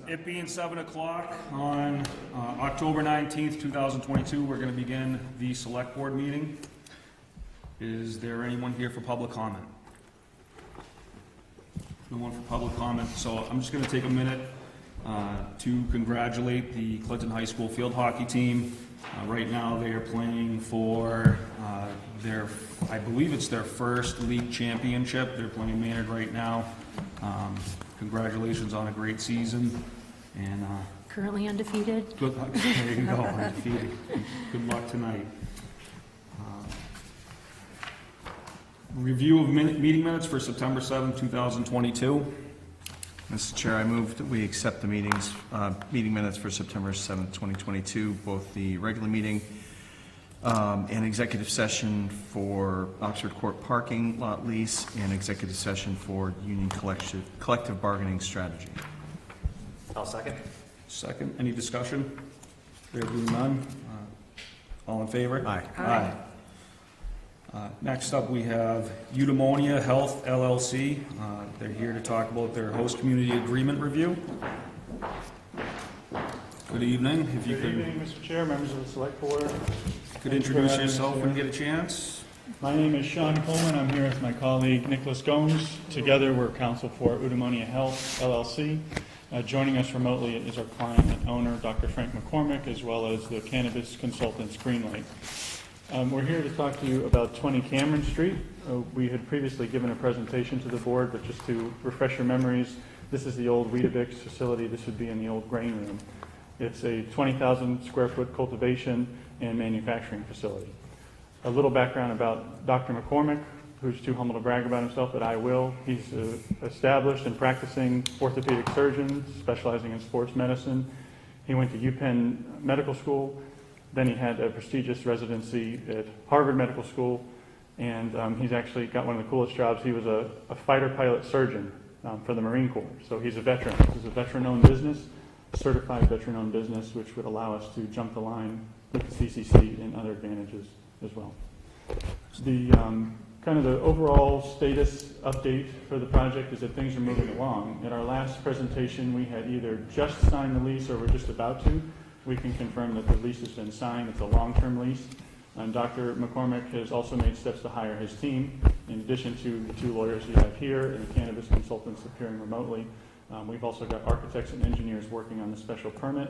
It being 7 o'clock on October 19th, 2022, we're going to begin the Select Board meeting. Is there anyone here for public comment? No one for public comment, so I'm just going to take a minute to congratulate the Clinton High School field hockey team. Right now they are playing for I believe it's their first league championship. They're playing Maynard right now. Congratulations on a great season. And currently undefeated. Good luck. There you go, undefeated. Good luck tonight. Review of meeting minutes for September 7th, 2022. Mr. Chair, I move that we accept the meeting minutes for September 7th, 2022, both the regular meeting and executive session for Oxford Court parking lot lease and executive session for union collective bargaining strategy. I'll second. Second. Any discussion? There being none. All in favor? Aye. Aye. Next up, we have Eudaimonia Health LLC. They're here to talk about their host community agreement review. Good evening. If you Good evening, Mr. Chair, members of the Select Board. could introduce yourself when you get a chance. My name is Sean Coleman. I'm here with my colleague Nicholas Gomes. Together, we're counsel for Eudaimonia Health LLC. Joining us remotely is our client and owner, Dr. Frank McCormick, as well as the cannabis consultants Greenlight. We're here to talk to you about 20 Cameron Street. We had previously given a presentation to the board, but just to refresh your memories, this is the old Weetabix facility. This would be in the old grain room. It's a 20,000 square foot cultivation and manufacturing facility. A little background about Dr. McCormick, who's too humble to brag about himself, but I will. He's established and practicing orthopedic surgeon, specializing in sports medicine. He went to UPenn Medical School. Then he had a prestigious residency at Harvard Medical School, and he's actually got one of the coolest jobs. He was a fighter pilot surgeon for the Marine Corps, so he's a veteran. This is a veteran-owned business, certified veteran-owned business, which would allow us to jump the line with the CCC and other advantages as well. The kind of the overall status update for the project is that things are moving along. At our last presentation, we had either just signed the lease or we're just about to. We can confirm that the lease has been signed. It's a long-term lease. And Dr. McCormick has also made steps to hire his team. In addition to the two lawyers you have here and the cannabis consultants appearing remotely, we've also got architects and engineers working on the special permit.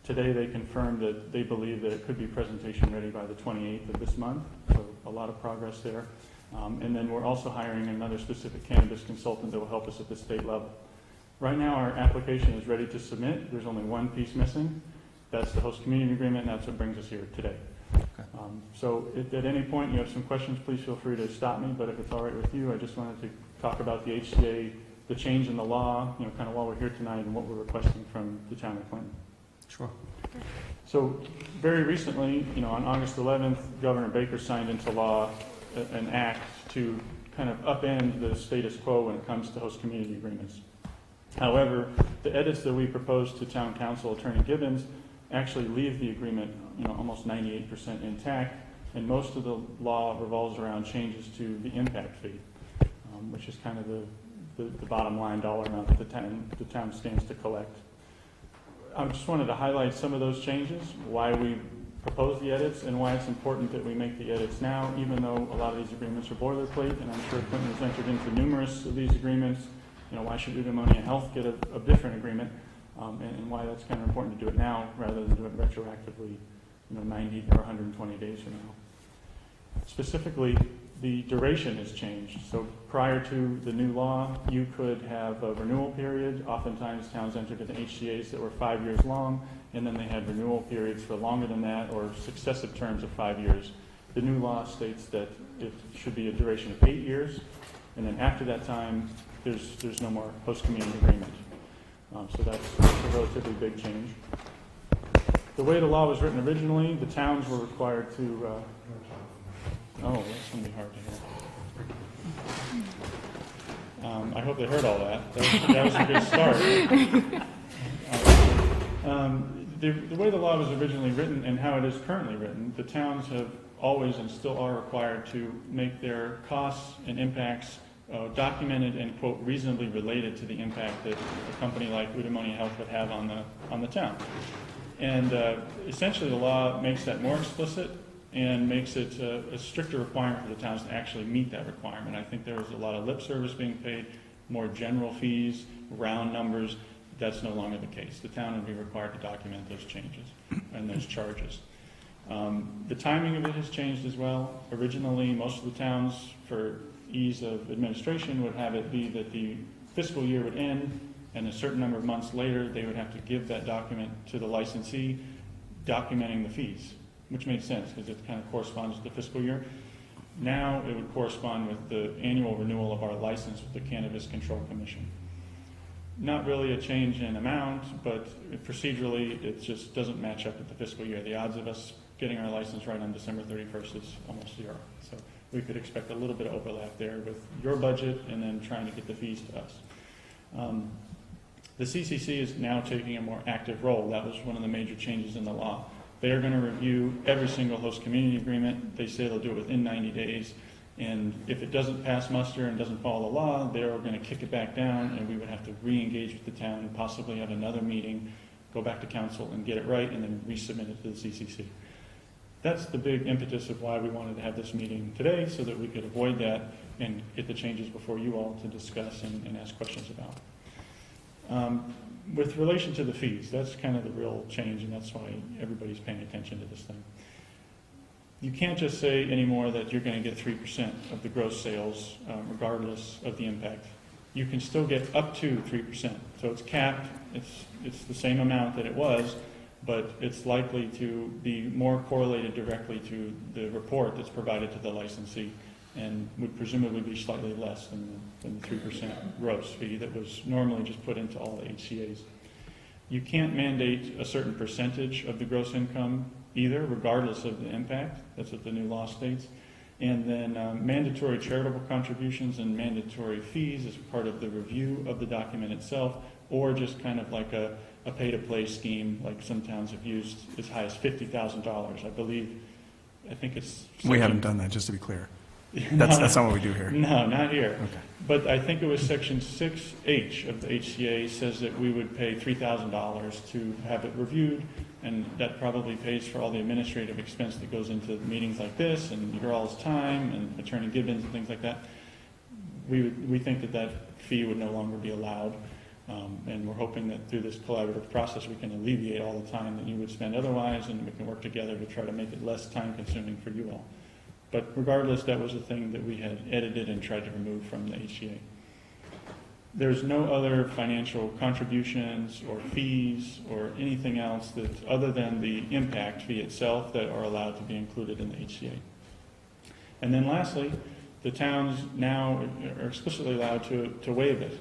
Today they confirmed that they believe that it could be presentation ready by the 28th of this month, so a lot of progress there. And then we're also hiring another specific cannabis consultant that will help us at the state level. Right now our application is ready to submit. There's only one piece missing. That's the host community agreement, and that's what brings us here today. Okay. So if at any point you have some questions, please feel free to stop me, but if it's all right with you, I just wanted to talk about the HCA, the change in the law, kind of while we're here tonight and what we're requesting from the town of Clinton. Sure. So very recently, on August 11th, Governor Baker signed into law an act to kind of upend the status quo when it comes to host community agreements. However, the edits that we proposed to Town Council Attorney Gibbons actually leave the agreement, almost 98% intact, and most of the law revolves around changes to the impact fee, which is kind of the bottom line dollar amount that the town stands to collect. I just wanted to highlight some of those changes, why we proposed the edits, and why it's important that we make the edits now, even though a lot of these agreements are boilerplate, and I'm sure Clinton has entered into numerous of these agreements. Why should Eudaimonia Health get a different agreement? And why that's kind of important to do it now rather than do it retroactively, 90 or 120 days from now. Specifically, the duration has changed. So prior to the new law, you could have a renewal period. Oftentimes towns entered into HCAs that were 5 years long, and then they had renewal periods for longer than that or successive terms of 5 years. The new law states that it should be a duration of 8 years, and then after that time, there's no more host community agreement. So that's a relatively big change. The way the law was written originally, the towns were required to... oh, that's going to be hard to hear. I hope they heard all that. That was a good start. The way the law was originally written and how it is currently written, the towns have always and still are required to make their costs and impacts documented and, quote, reasonably related to the impact that a company like Udamonia Health would have on the town. And essentially the law makes that more explicit and makes it a stricter requirement for the towns to actually meet that requirement. I think there was a lot of lip service being paid, more general fees, round numbers. That's no longer the case. The town would be required to document those changes and those charges. The timing of it has changed as well. Originally, most of the towns, for ease of administration, would have it be that the fiscal year would end, and a certain number of months later, they would have to give that document to the licensee documenting the fees, which made sense because it kind of corresponds to the fiscal year. Now it would correspond with the annual renewal of our license with the Cannabis Control Commission. Not really a change in amount, but procedurally it just doesn't match up with the fiscal year. The odds of us getting our license right on December 31st is almost zero. So we could expect a little bit of overlap there with your budget and then trying to get the fees to us. The CCC is now taking a more active role. That was one of the major changes in the law. They are going to review every single host community agreement. They say they'll do it within 90 days. And if it doesn't pass muster and doesn't follow the law, they're going to kick it back down, and we would have to re-engage with the town, possibly have another meeting, go back to council and get it right, and then resubmit it to the CCC. That's the big impetus of why we wanted to have this meeting today, so that we could avoid that and get the changes before you all to discuss and ask questions about. With relation to the fees, that's kind of the real change, and that's why everybody's paying attention to this thing. You can't just say anymore that you're going to get 3% of the gross sales, regardless of the impact. You can still get up to 3%. So it's capped. It's the same amount that it was, but it's likely to be more correlated directly to the report that's provided to the licensee, and would presumably be slightly less than the 3% gross fee that was normally just put into all the HCAs. You can't mandate a certain percentage of the gross income either, regardless of the impact. That's what the new law states. And then mandatory charitable contributions and mandatory fees as part of the review of the document itself, or just kind of like a pay-to-play scheme like some towns have used, as high as $50,000. I think it's... We haven't done that, just to be clear. That's not what we do here. No, not here. Okay. But I think it was Section 6H of the HCA says that we would pay $3,000 to have it reviewed, and that probably pays for all the administrative expense that goes into meetings like this, and your all's time, and Attorney Gibbons and things like that. We think that fee would no longer be allowed, and we're hoping that through this collaborative process we can alleviate all the time that you would spend otherwise, and we can work together to try to make it less time-consuming for you all. But regardless, that was a thing that we had edited and tried to remove from the HCA. There's no other financial contributions or fees or anything else that, other than the impact fee itself, that are allowed to be included in the HCA. And then lastly, the towns now are explicitly allowed to waive it.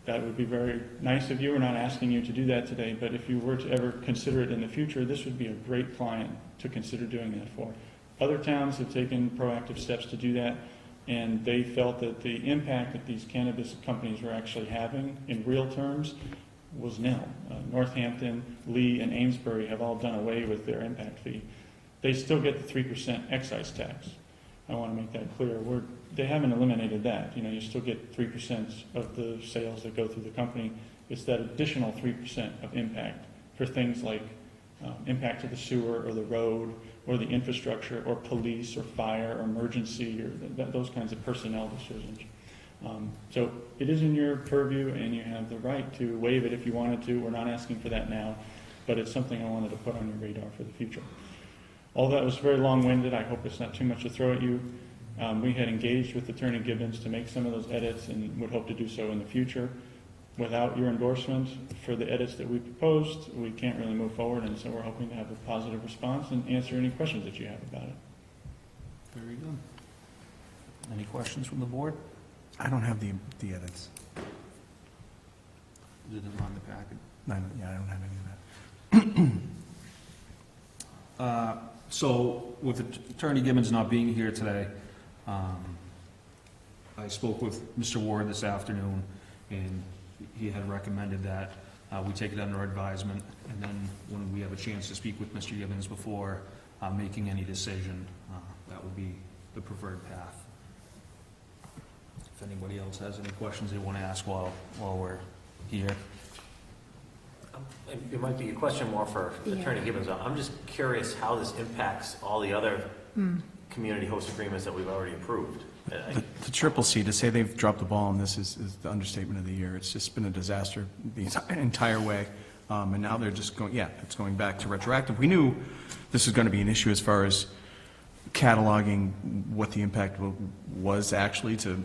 That would be very nice of you. We're not asking you to do that today, but if you were to ever consider it in the future, this would be a great client to consider doing that for. Other towns have taken proactive steps to do that, and they felt that the impact that these cannabis companies were actually having in real terms was nil. Northampton, Lee, and Amesbury have all done away with their impact fee. They still get the 3% excise tax. I want to make that clear. They haven't eliminated that. You still get 3% of the sales that go through the company. It's that additional 3% of impact for things like impact to the sewer or the road or the infrastructure or police or fire or emergency or those kinds of personnel decisions. So it is in your purview, and you have the right to waive it if you wanted to. We're not asking for that now, but it's something I wanted to put on your radar for the future. All that was very long-winded. I hope it's not too much to throw at you. We had engaged with Attorney Gibbons to make some of those edits and would hope to do so in the future. Without your endorsement for the edits that we proposed, we can't really move forward, and so we're hoping to have a positive response and answer any questions that you have about it. Very good. Any questions from the board? I don't have the edits. Is it on the packet? I don't have any of that. So with Attorney Gibbons not being here today, I spoke with Mr. Ward this afternoon, and he had recommended that we take it under advisement, and then when we have a chance to speak with Mr. Gibbons before making any decision, that would be the preferred path. if anybody else has any questions they want to ask while we're here. It might be a question more for Attorney Gibbons. I'm just curious how this impacts all the other community host agreements that we've already approved. The triple C, to say they've dropped the ball on this is the understatement of the year. It's just been a disaster the entire way. And now they're just going, it's going back to retroactive. We knew this was going to be an issue as far as cataloging what the impact was actually to,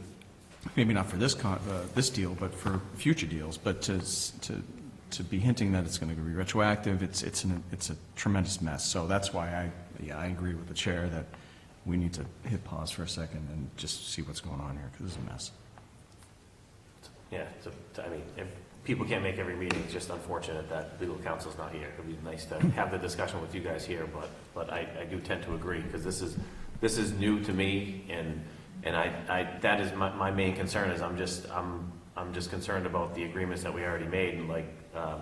maybe not for this deal, but for future deals, but to be hinting that it's going to be retroactive, it's a tremendous mess. So that's why I agree with the chair that we need to hit pause for a second and just see what's going on here, because it's a mess. Yeah, I mean, if people can't make every meeting, it's just unfortunate that legal counsel's not here. It'd be nice to have the discussion with you guys here, but I do tend to agree, because this is new to me, and I that is my main concern. Is I'm just concerned about the agreements that we already made, and like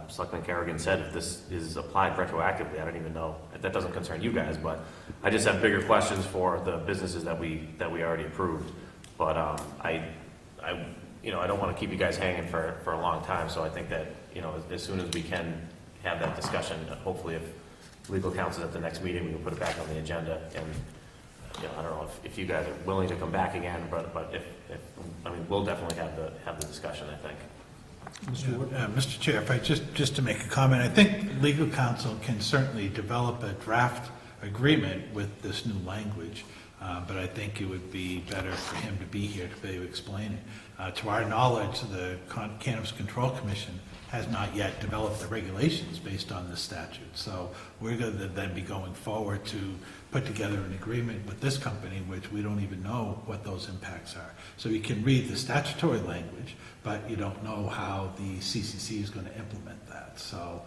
Selectman Kerrigan said, if this is applied retroactively, I don't even know. That doesn't concern you guys, but I just have bigger questions for the businesses that we already approved. But I don't want to keep you guys hanging for a long time. So I think that as soon as we can have that discussion, hopefully if legal counsel at the next meeting, we can put it back on the agenda. And I don't know if you guys are willing to come back again, but if we'll definitely have the discussion, I think. Mr. Chair, if I just to make a comment, I think legal counsel can certainly develop a draft agreement with this new language, but I think it would be better for him to be here to be able to explain it. To our knowledge, the Cannabis Control Commission has not yet developed the regulations based on this statute. So we're going to then be going forward to put together an agreement with this company, which we don't even know what those impacts are. So you can read the statutory language, but you don't know how the CCC is going to implement that. So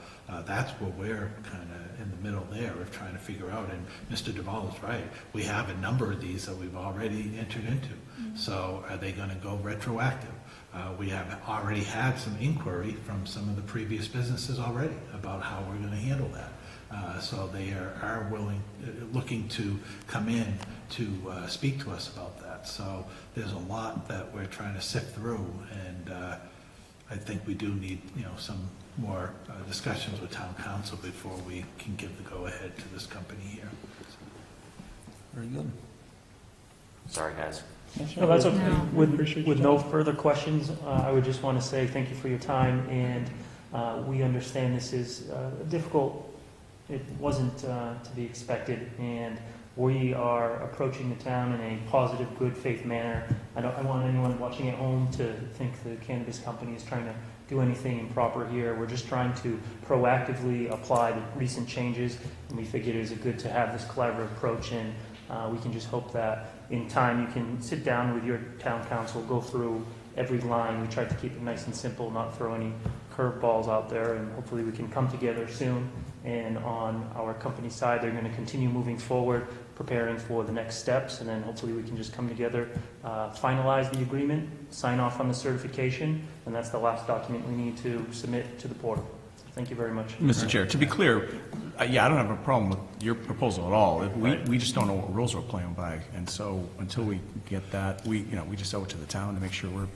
that's what we're kind of in the middle there of trying to figure out. And Mr. Duvall is right. We have a number of these that we've already entered into. So are they going to go retroactive? We have already had some inquiry from some of the previous businesses already about how we're going to handle that. So they are looking to come in to speak to us about that. So there's a lot that we're trying to sift through, and I think we do need some more discussions with town council before we can give the go-ahead to this company here. Very good. Sorry, guys. No, that's okay. No. With no further questions, I would just want to say thank you for your time, and we understand this is difficult. It wasn't to be expected, and we are approaching the town in a positive, good faith manner. I don't want anyone watching at home to think the cannabis company is trying to do anything improper here. We're just trying to proactively apply the recent changes, and we figured it was good to have this collaborative approach, and we can just hope that in time you can sit down with your town council, go through every line. We tried to keep it nice and simple, not throw any curveballs out there, and hopefully we can come together soon. And on our company side, they're going to continue moving forward, preparing for the next steps, and then hopefully we can just come together, finalize the agreement, sign off on the certification, and that's the last document we need to submit to the portal. Thank you very much. Mr. Chair, to be clear, I don't have a problem with your proposal at all. We just don't know what rules we're playing by, and so until we get that, we just owe it to the town to make sure we're.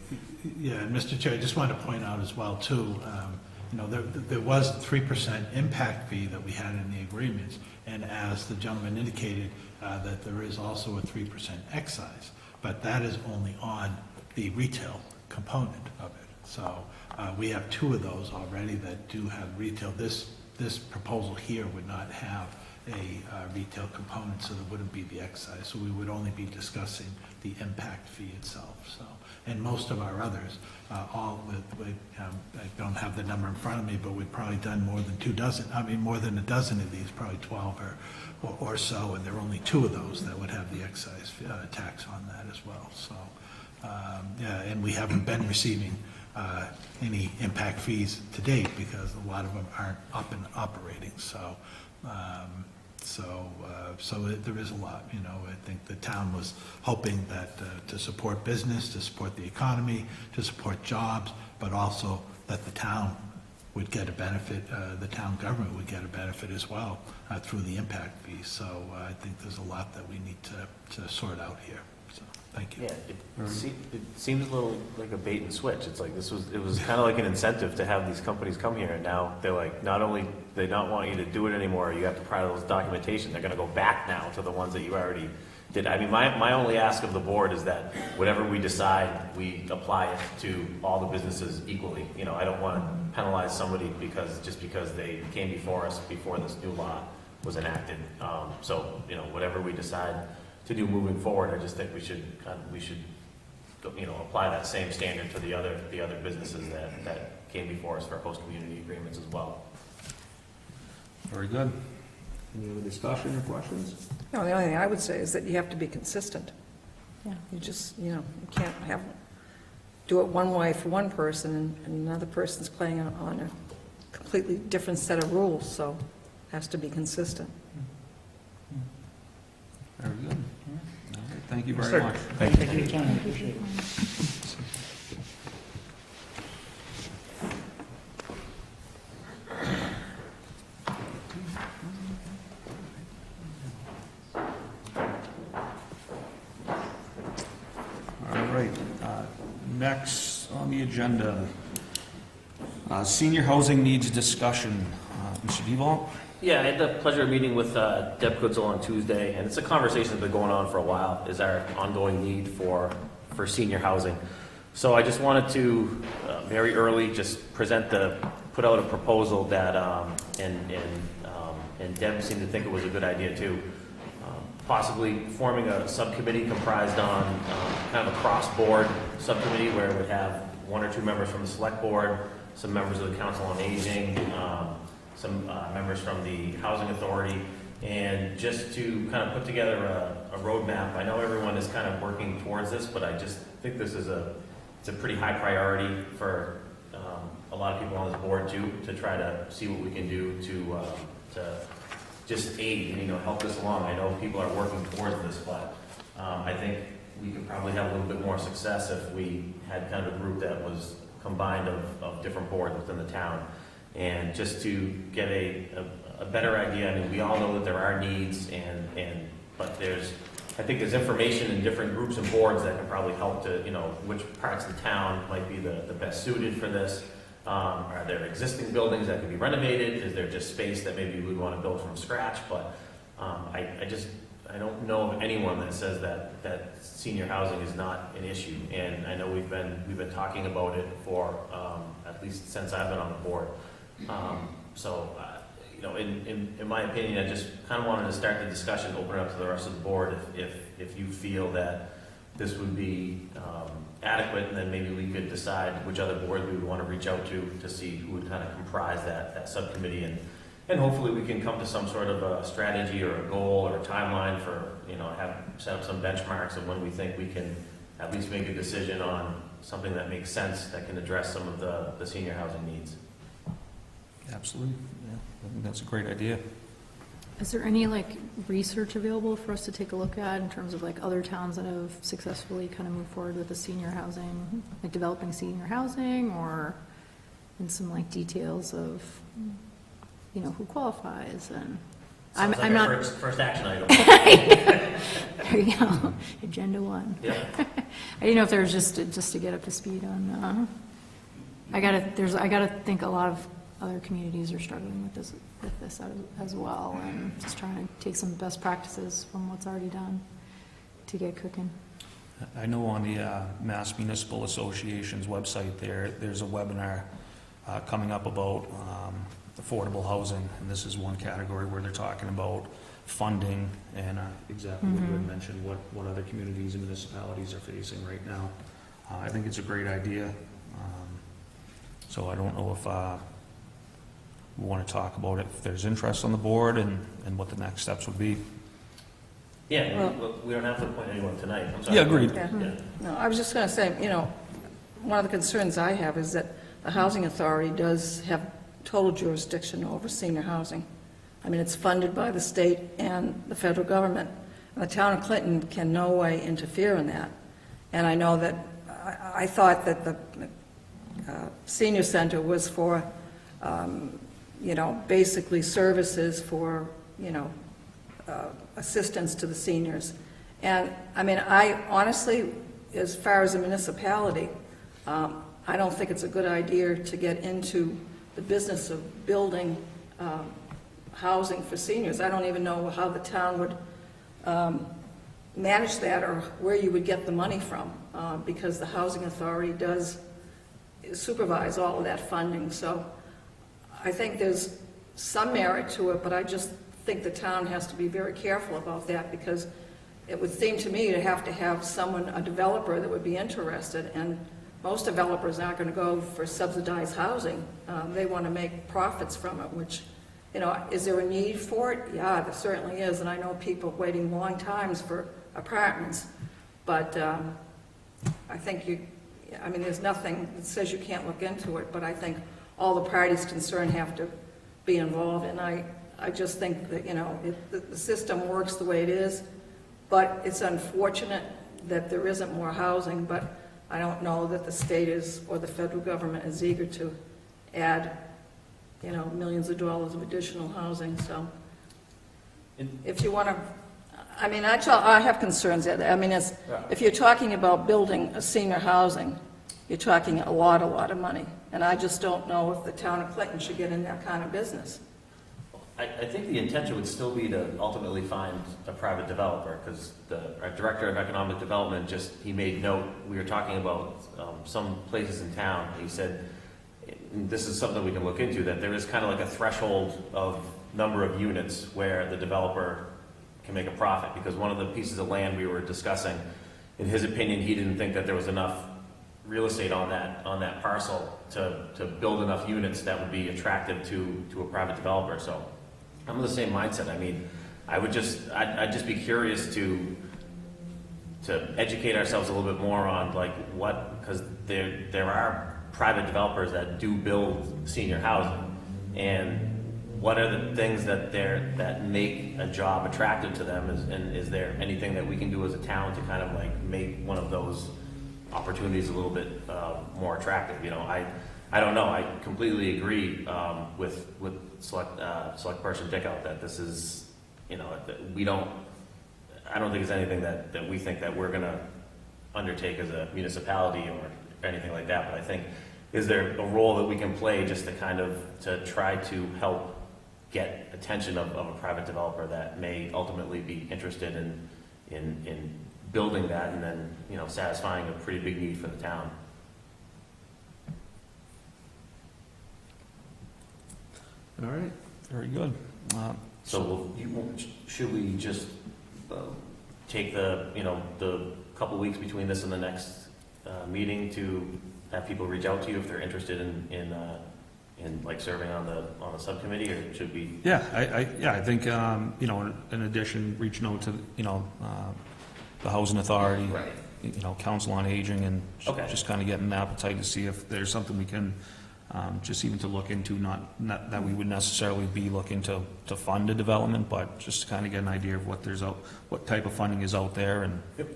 Yeah, and Mr. Chair, I just wanted to point out as well too. There was a 3% impact fee that we had in the agreements, and as the gentleman indicated, that there is also a 3% excise, but that is only on the retail component of it. So we have 2 of those already that do have retail. This proposal here would not have a retail component, so there wouldn't be the excise. So we would only be discussing the impact fee itself. So, and most of our others, all with I don't have the number in front of me, but we've probably done more than a dozen of these, probably 12 or so, and there are only 2 of those that would have the excise tax on that as well. So, and we haven't been receiving any impact fees to date because a lot of them aren't up and operating. So, there is a lot. I think the town was hoping that to support business, to support the economy, to support jobs, but also that the town would get a benefit, the town government would get a benefit as well through the impact fee. So I think there's a lot that we need to sort out here. So Thank you. Yeah, it seems a little like a bait and switch. It's like it was kind of like an incentive to have these companies come here, and now they're like, not only they not want you to do it anymore, you have to provide those documentation, they're gonna go back now to the ones that you already did. I mean, my only ask of the board is that whatever we decide, we apply it to all the businesses equally. You know, I don't want to penalize somebody just because they came before us before this new law was enacted. So, you know, whatever we decide to do moving forward, I just think we should, you know, apply that same standard to the other businesses that came before us for host community agreements as well. Very good. Any other discussion or questions? No, the only thing I would say is that you have to be consistent. Yeah. You just, you can't do it one way for one person and another person's playing on a completely different set of rules, so it has to be consistent. Very good. All right, thank you Yes, very sir. much. Thank you for your time, I appreciate it. All right, next on the agenda, senior housing needs discussion. Mr. Devon? Yeah, I had the pleasure of meeting with Deb Kutzel on Tuesday, and it's a conversation that's been going on for a while, is our ongoing need for senior housing. So I just wanted to, very early, just put out a proposal that, and Deb seemed to think it was a good idea too, possibly forming a subcommittee comprised on kind of a cross-board subcommittee where it would have 1 or 2 members from the Selectboard, some members of the Council on Aging, some members from the Housing Authority, and just to kind of put together a roadmap. I know everyone is kind of working towards this, but I just think this is it's a pretty high priority for a lot of people on this board too, to try to see what we can do to just aid and, help this along. I know people are working towards this, but I think we could probably have a little bit more success if we had kind of a group that was combined of different boards within the town. And just to get a better idea, I mean, we all know that there are needs, but I think there's information in different groups and boards that can probably help to, which parts of the town might be the best suited for this. Are there existing buildings that could be renovated? Is there just space that maybe we'd want to build from scratch? But I don't know of anyone that says that senior housing is not an issue. And I know we've been talking about it for at least since I've been on the board. In my opinion, I just kind of wanted to start the discussion, open it up to the rest of the board if you feel that this would be adequate, and then maybe we could decide which other board we would want to reach out to see who would kind of comprise that subcommittee, and hopefully we can come to some sort of a strategy or a goal or a timeline for, set up some benchmarks of when we think we can at least make a decision on something that makes sense, that can address some of the senior housing needs. Absolutely. Yeah, I think that's a great idea. Is there any research available for us to take a look at in terms of other towns that have successfully kind of moved forward with the senior housing, developing senior housing, or in some details of who qualifies? And Sounds I'm like not our first action item. there you go, agenda 1. Yeah. I didn't know if there was just to get up to speed on. I gotta think a lot of other communities are struggling with this as well, and just trying to take some best practices from what's already done to get cooking. I know on the Mass Municipal Association's website there's a webinar coming up about affordable housing, and this is one category where they're talking about funding and exactly what you had mentioned, what other communities and municipalities are facing right now. I think it's a great idea. So I don't know if we want to talk about it, if there's interest on the board, and what the next steps would be. Yeah, we don't have to appoint anyone tonight. I'm sorry. Yeah, agreed. Yeah. No, I was just going to say, one of the concerns I have is that the Housing Authority does have total jurisdiction over senior housing. I mean, it's funded by the state and the federal government, and the town of Clinton can no way interfere in that. And I know that, I thought that the senior center was for, basically services for, assistance to the seniors. And, I mean, I honestly, as far as a municipality, I don't think it's a good idea to get into the business of building housing for seniors. I don't even know how the town would manage that or where you would get the money from, because the Housing Authority does supervise all of that funding. So I think there's some merit to it, but I just think the town has to be very careful about that, because it would seem to me to have someone, a developer that would be interested, and most developers aren't going to go for subsidized housing. They want to make profits from it, which, you know, is there a need for it? Yeah, there certainly is, and I know people waiting long times for apartments, but I think I mean, there's nothing that says you can't look into it, but I think all the parties concerned have to be involved, and I just think that, you know, the system works the way it is, but it's unfortunate that there isn't more housing, but I don't know that the state is, or the federal government is eager to add, you know, millions of dollars of additional housing, so if you want to, I mean, I have concerns. I mean, if you're talking about building a senior housing, you're talking a lot of money, and I just don't know if the town of Clinton should get in that kind of business. I think the intention would still be to ultimately find a private developer, because our Director of Economic Development he made note, we were talking about some places in town, and he said, this is something we can look into, that there is kind of like a threshold of number of units where the developer can make a profit, because one of the pieces of land we were discussing, in his opinion, he didn't think that there was enough real estate on that parcel to build enough units that would be attractive to a private developer. So I'm of the same mindset. I mean, I'd just be curious to educate ourselves a little bit more on like because there are private developers that do build senior housing, and what are the things that make a job attractive to them, and is there anything that we can do as a town to kind of like make one of those opportunities a little bit more attractive? You know, I don't know. I completely agree with select person Dickout that this is, you know, I don't think it's anything that we think that we're going to undertake as a municipality or anything like that. But I think, is there a role that we can play just to try to help get attention of a private developer that may ultimately be interested in building that, and then, you know, satisfying a pretty big need for the town. All right, very good. Should we just take the couple weeks between this and the next meeting to have people reach out to you if they're interested in like serving on the subcommittee, or should we? Yeah, I think, you know, in addition, reaching out to, you know, the Housing Authority, Right. You know, Council on Aging, and Okay. just kind of getting an appetite to see if there's something we can, just even to look into, not that we would necessarily be looking to fund a development, but just to kind of get an idea of what type of funding is out there, and Yep.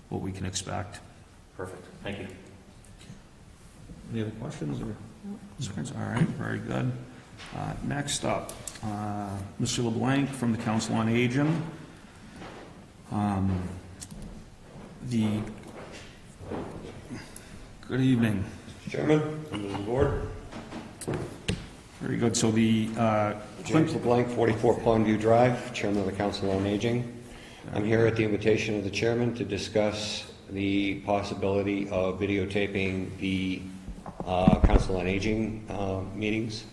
what we can expect. Perfect. Thank you. Any other questions or concerns? All right, very good. Next up, Mr. LeBlanc from the Council on Aging. Good evening. Mr. Chairman, members of the board. Very good. So the James LeBlanc, 44 Pondview Drive, Chairman of the Council on Aging. I'm here at the invitation of the chairman to discuss the possibility of videotaping the Council on Aging meetings.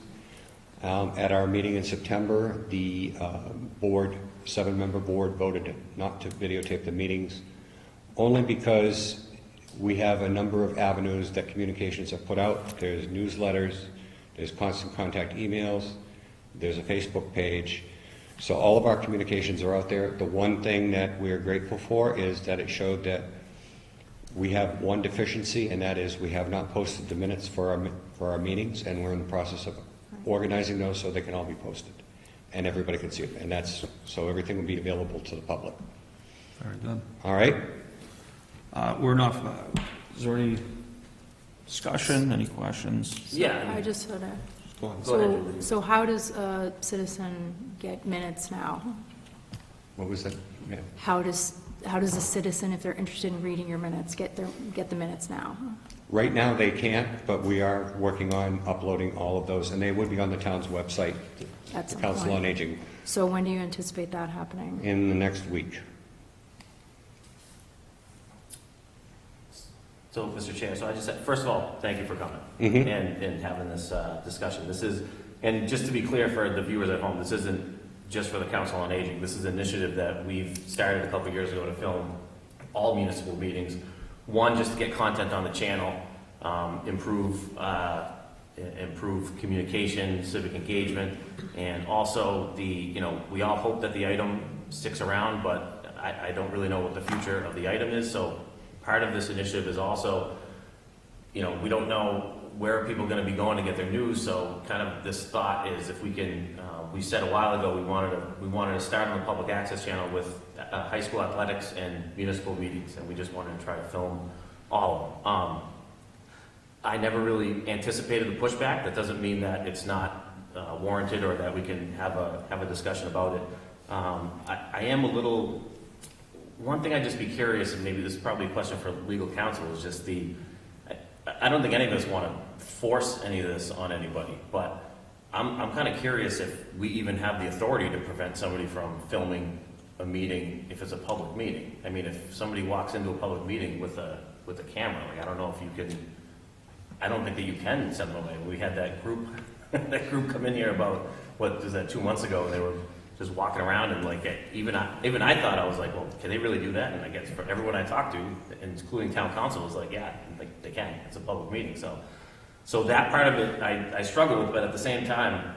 At our meeting in September, the seven-member board voted not to videotape the meetings, only because we have a number of avenues that communications have put out. There's newsletters, there's constant contact emails, there's a Facebook page. So all of our communications are out there. The one thing that we're grateful for is that it showed that we have one deficiency, and that is we have not posted the minutes for our meetings, and we're in the process of organizing those so they can all be posted and everybody can see it. And that's so everything will be available to the public. Very good. All right? We're not, is there any discussion, any questions? Yeah. I just sort of, Go on. Go ahead. so how does a citizen get minutes now? What was that? Yeah. How does how does a citizen, if they're interested in reading your minutes, get the minutes now? Right now, they can't, but we are working on uploading all of those, and they would be on the town's website, At the some Council on point. Aging, So when do you anticipate that happening? in the next week. So, Mr. Chair, so I just said, first of all, thank you for coming Mhm. and having this discussion. This is, and just to be clear for the viewers at home, this isn't just for the Council on Aging. This is an initiative that we've started a couple years ago to film all municipal meetings. One, just to get content on the channel, improve communication, civic engagement, and also we all hope that the item sticks around, but I don't really know what the future of the item is, so part of this initiative is also, we don't know where people are going to be going to get their news, so kind of this thought is if we can, we said a while ago we wanted to start on the public access channel with high school athletics and municipal meetings, and we just wanted to try to film all of them. I never really anticipated the pushback. That doesn't mean that it's not warranted or that we can have a discussion about it. I am a little. One thing I'd just be curious, and maybe this is probably a question for legal counsel, is just I don't think any of us want to force any of this on anybody, but I'm kind of curious if we even have the authority to prevent somebody from filming a meeting if it's a public meeting. I mean, if somebody walks into a public meeting with a camera, I don't know if you can. I don't think that you can send them away. We had that group come in here about, what was that, 2 months ago, and they were just walking around and even I thought, I was like, well, can they really do that? And I guess for everyone I talked to, including town council, was like, yeah, they can. It's a public meeting. So that part of it I struggle with, but at the same time,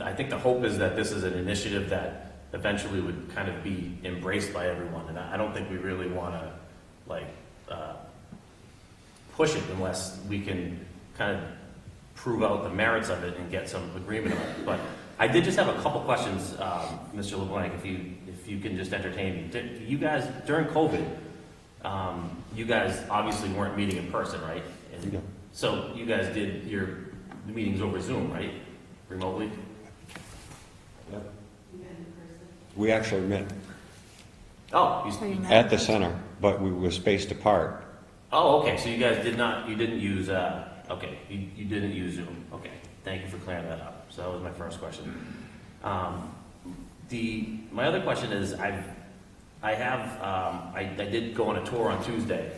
I think the hope is that this is an initiative that eventually would kind of be embraced by everyone. And I don't think we really want to push it unless we can kind of prove out the merits of it and get some agreement on it. But I did just have a couple questions, Mr. LeBlanc, if you can just entertain me. You guys, during COVID, you guys obviously weren't meeting in person, right? No. So you guys did your meetings over Zoom, right? Remotely? Yep. We actually met Oh, Are you at the center, but we were spaced apart. Oh, okay, so you guys didn't use, okay, you didn't use Zoom. Okay, thank you for clearing that up. So that was my first question. My other question is, I did go on a tour on Tuesday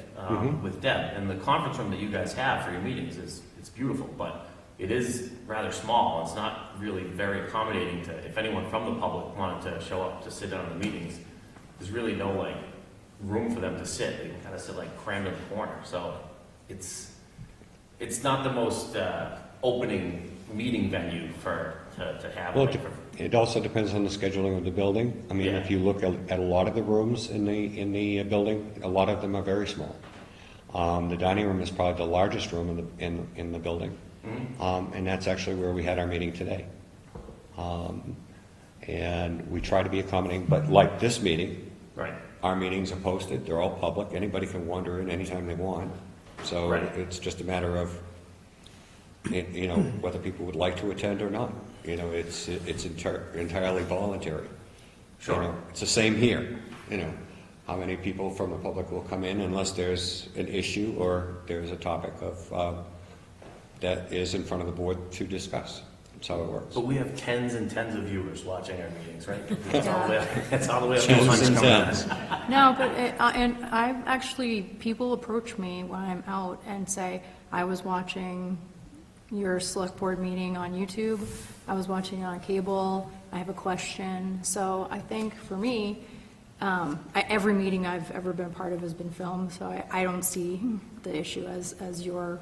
with Deb, and the conference room that you guys have for your meetings it's beautiful, but it is rather small. It's not really very accommodating to, if anyone from the public wanted to show up to sit down in the meetings, there's really no room for them to sit. They can kind of sit crammed in the corner. So it's not the most opening meeting venue to have. Well, it also depends on the scheduling of the building. I mean, Yeah. if you look at a lot of the rooms in the building, a lot of them are very small. The dining room is probably the largest room in the building, and that's actually where we had our meeting today. And we try to be accommodating, but like this meeting, Right. our meetings are posted. They're all public. Anybody can wander in anytime they want. So Right. it's just a matter of whether people would like to attend or not. It's entirely voluntary. Sure. It's the same here. How many people from the public will come in unless there's an issue or there's a topic that is in front of the board to discuss. That's how it works. But we have tens and tens of viewers watching our meetings, right? Yeah. That's all the way up. Tens to and tens. No, but, and I've actually, people approach me when I'm out and say, I was watching your select board meeting on YouTube, I was watching it on cable, I have a question. So I think for me, every meeting I've ever been part of has been filmed, so I don't see the issue as your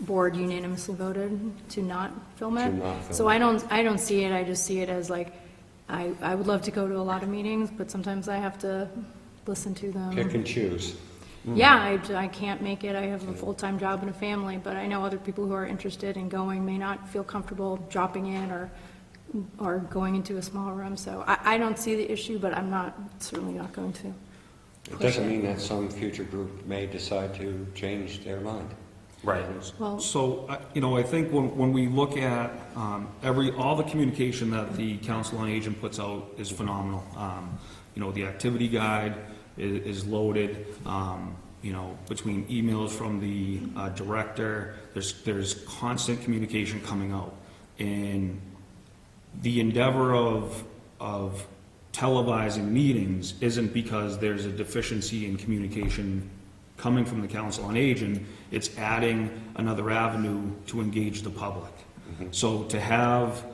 board unanimously voted to not film it. To not film So it. I don't see it, I just see it as I would love to go to a lot of meetings, but sometimes I have to listen to them. Pick and choose. Yeah, I can't make it, I have a full-time job and a family, but I know other people who are interested in going may not feel comfortable dropping in or going into a small room, so I don't see the issue, but I'm certainly not going to. It doesn't mean that some future group may decide to change their mind. Right. Well, So, I think when we look at all the communication that the Council on Aging puts out is phenomenal. The activity guide, is loaded, you know, between emails from the director, there's constant communication coming out. And the endeavor of televising meetings isn't because there's a deficiency in communication coming from the Council on Aging, it's adding another avenue to engage the public. So to have,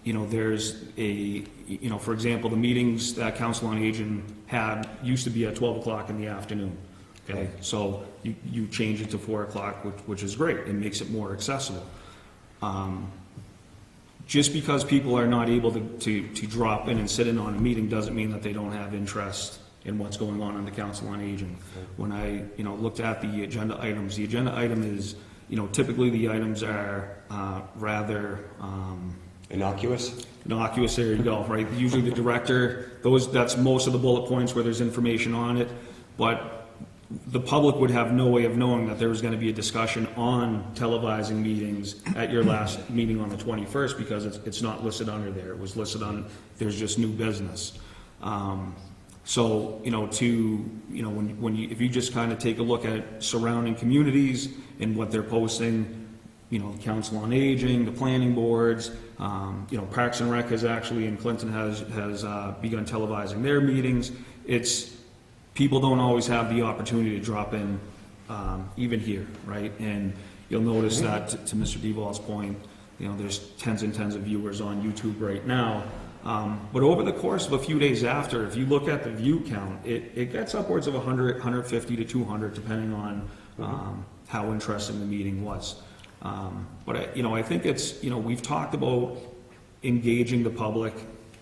you know, there's a, you know, for example, the meetings that Council on Aging had used to be at 12 o'clock in the afternoon. Okay, so you change it to 4 o'clock, which is great. It makes it more accessible. Just because people are not able to drop in and sit in on a meeting doesn't mean that they don't have interest in what's going on the Council on Aging. When I, you know, looked at the agenda items, the agenda item is, you know, typically the items are rather Innocuous? innocuous, there you go, right? Usually the director, that's most of the bullet points where there's information on it, but the public would have no way of knowing that there was gonna be a discussion on televising meetings at your last meeting on the 21st, because it's not listed under there. It was listed on, there's just new business. So, you know, if you just kind of take a look at surrounding communities and what they're posting, you know, Council on Aging, the planning boards, you know, Parks and Rec has actually, in Clinton has begun televising their meetings. People don't always have the opportunity to drop in, even here, right? And you'll notice that, to Mr. DeVault's point, you know, there's tens and tens of viewers on YouTube right now. But over the course of a few days after, if you look at the view count, it gets upwards of 100, 150 to 200, depending on how interesting the meeting was. But, you know, I think it's, you know, we've talked about engaging the public,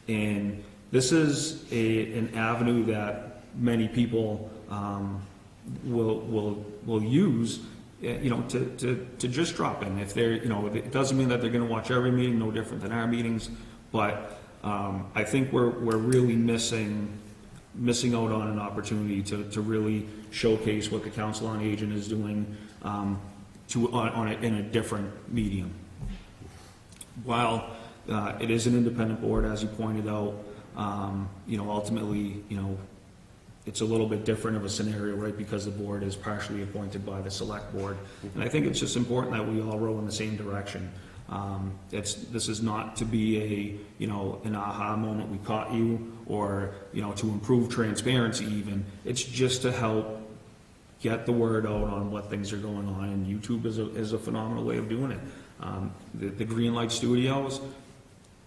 and this is an avenue that many people will use, you know, to just drop in. If they're, you know, it doesn't mean that they're going to watch every meeting, no different than our meetings, but I think we're really missing out on an opportunity to really showcase what the Council on Aging is doing in a different medium. While it is an independent board, as you pointed out, you know, ultimately, you know, it's a little bit different of a scenario, right, because the board is partially appointed by the select board. And I think it's just important that we all row in the same direction. This is not to be a, you know, an aha moment, we caught you, or, you know, to improve transparency even. It's just to help get the word out on what things are going on, and YouTube is a phenomenal way of doing it. The Greenlight Studios,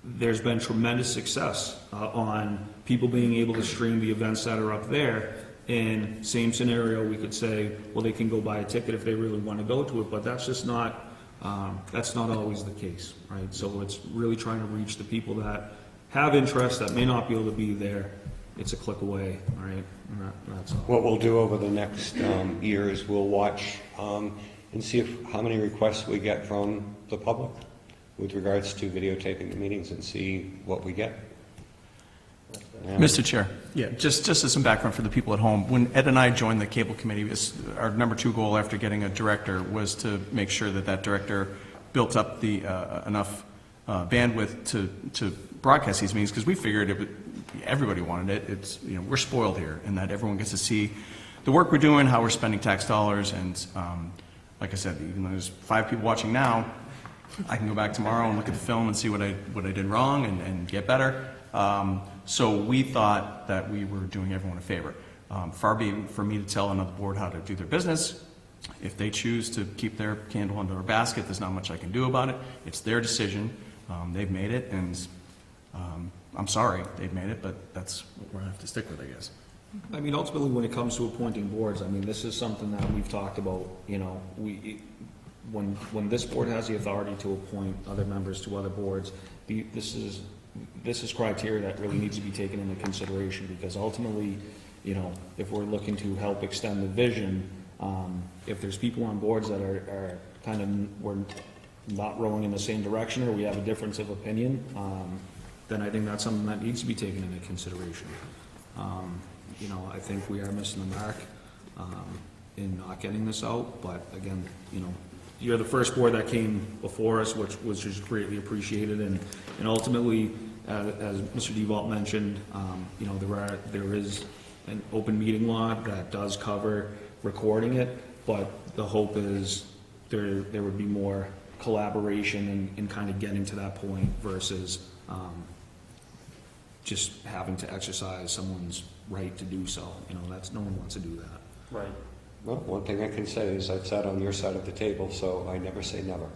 there's been tremendous success on people being able to stream the events that are up there. In same scenario, we could say, well, they can go buy a ticket if they really want to go to it, but that's just not always the case, right? So it's really trying to reach the people that have interest, that may not be able to be there. It's a click away, right? And that's all. What we'll do over the next year is we'll watch and see how many requests we get from the public with regards to videotaping the meetings, and see what we get. Mr. Chair, yeah, just as some background for the people at home, when Ed and I joined the cable committee, our number 2 goal after getting a director was to make sure that director built up the enough bandwidth to broadcast these meetings, because we figured everybody wanted it. It's, you know, we're spoiled here in that everyone gets to see the work we're doing, how we're spending tax dollars, and like I said, even though there's 5 people watching now, I can go back tomorrow and look at the film and see what I did wrong and get better. So we thought that we were doing everyone a favor. Far be it for me to tell another board how to do their business. If they choose to keep their candle under their basket, there's not much I can do about it. It's their decision. They've made it, and I'm sorry they've made it, but that's what we're going to have to stick with, I guess. I mean, ultimately, when it comes to appointing boards, I mean, this is something that we've talked about, you know, when this board has the authority to appoint other members to other boards, this is criteria that really needs to be taken into consideration, because ultimately, you know, if we're looking to help extend the vision, if there's people on boards that are kind of, we're not rowing in the same direction, or we have a difference of opinion, then I think that's something that needs to be taken into consideration. You know, I think we are missing the mark in not getting this out, but again, you know, you're the first board that came before us, which was just greatly appreciated, and ultimately, as Mr. DeVault mentioned, you know, there is an open meeting law that does cover recording it, but the hope is there would be more collaboration in kind of getting to that point versus just having to exercise someone's right to do so. No one wants to do that. Right. Well, one thing I can say is I've sat on your side of the table, so I never say never.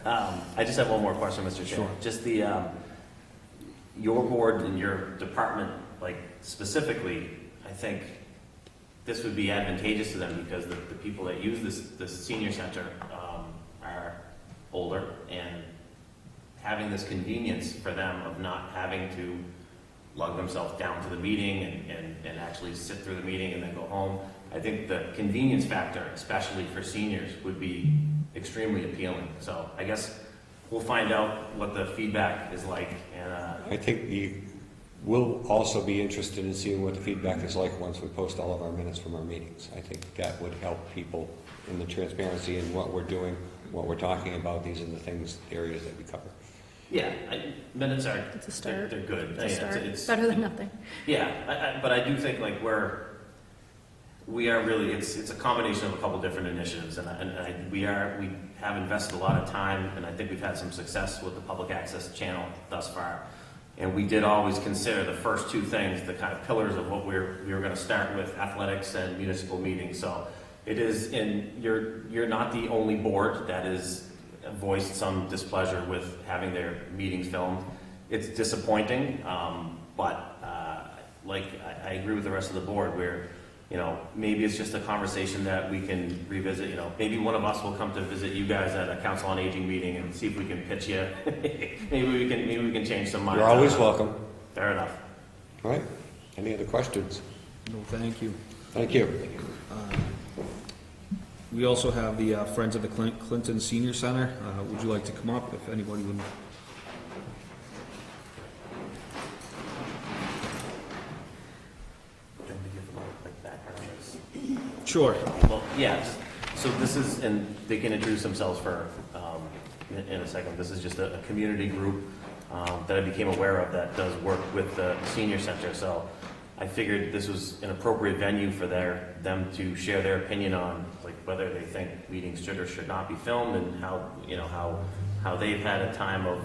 I just have one more question, Mr. Chair. Sure. Just your board and your department, like specifically, I think this would be advantageous to them because the people that use this senior center are older, and having this convenience for them of not having to lug themselves down to the meeting and actually sit through the meeting and then go home. I think the convenience factor, especially for seniors, would be extremely appealing. So I guess we'll find out what the feedback is like. And I think we'll also be interested in seeing what the feedback is like once we post all of our minutes from our meetings. I think that would help people in the transparency in what we're doing, what we're talking about. These are the areas that we cover. yeah, minutes are It's a start. They're good. It's a Yeah, start. it's- Better than nothing. Yeah, but I do think like we are really, it's a combination of a couple different initiatives, and we have invested a lot of time, and I think we've had some success with the public access channel thus far. And we did always consider the first two things, the kind of pillars of what we were going to start with, athletics and municipal meetings. So it is, and you're not the only board that is voiced some displeasure with having their meetings filmed. It's disappointing, but I agree with the rest of the board where, maybe it's just a conversation that we can revisit. Maybe one of us will come to visit you guys at a Council on Aging meeting and see if we can pitch you. maybe we can change some minds. You're always welcome. Fair enough. All right. Any other questions? No, thank you. Thank you. We also have the Friends of the Clinton Senior Center. Would you like to come up if anybody would? Sure. Well, yeah, so this is, and they can introduce themselves in a second. This is just a community group that I became aware of that does work with the senior center. So I figured this was an appropriate venue for them to share their opinion on whether they think meetings should or should not be filmed, and how they've had a time of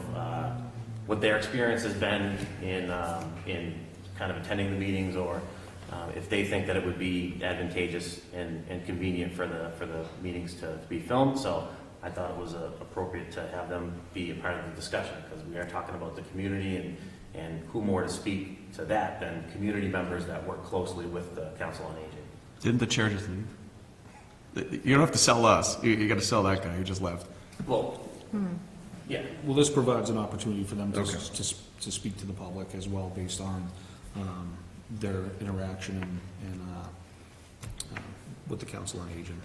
what their experience has been in kind of attending the meetings, or if they think that it would be advantageous and convenient for the meetings to be filmed. So I thought it was appropriate to have them be a part of the discussion, because we are talking about the community, and who more to speak to that than community members that work closely with the Council on Aging. Didn't the chair just leave? You don't have to sell us. You got to sell that guy who just left. Well, yeah. Well, this provides an opportunity for them to Okay. to speak to the public as well, based on their interaction and with the Council on Aging.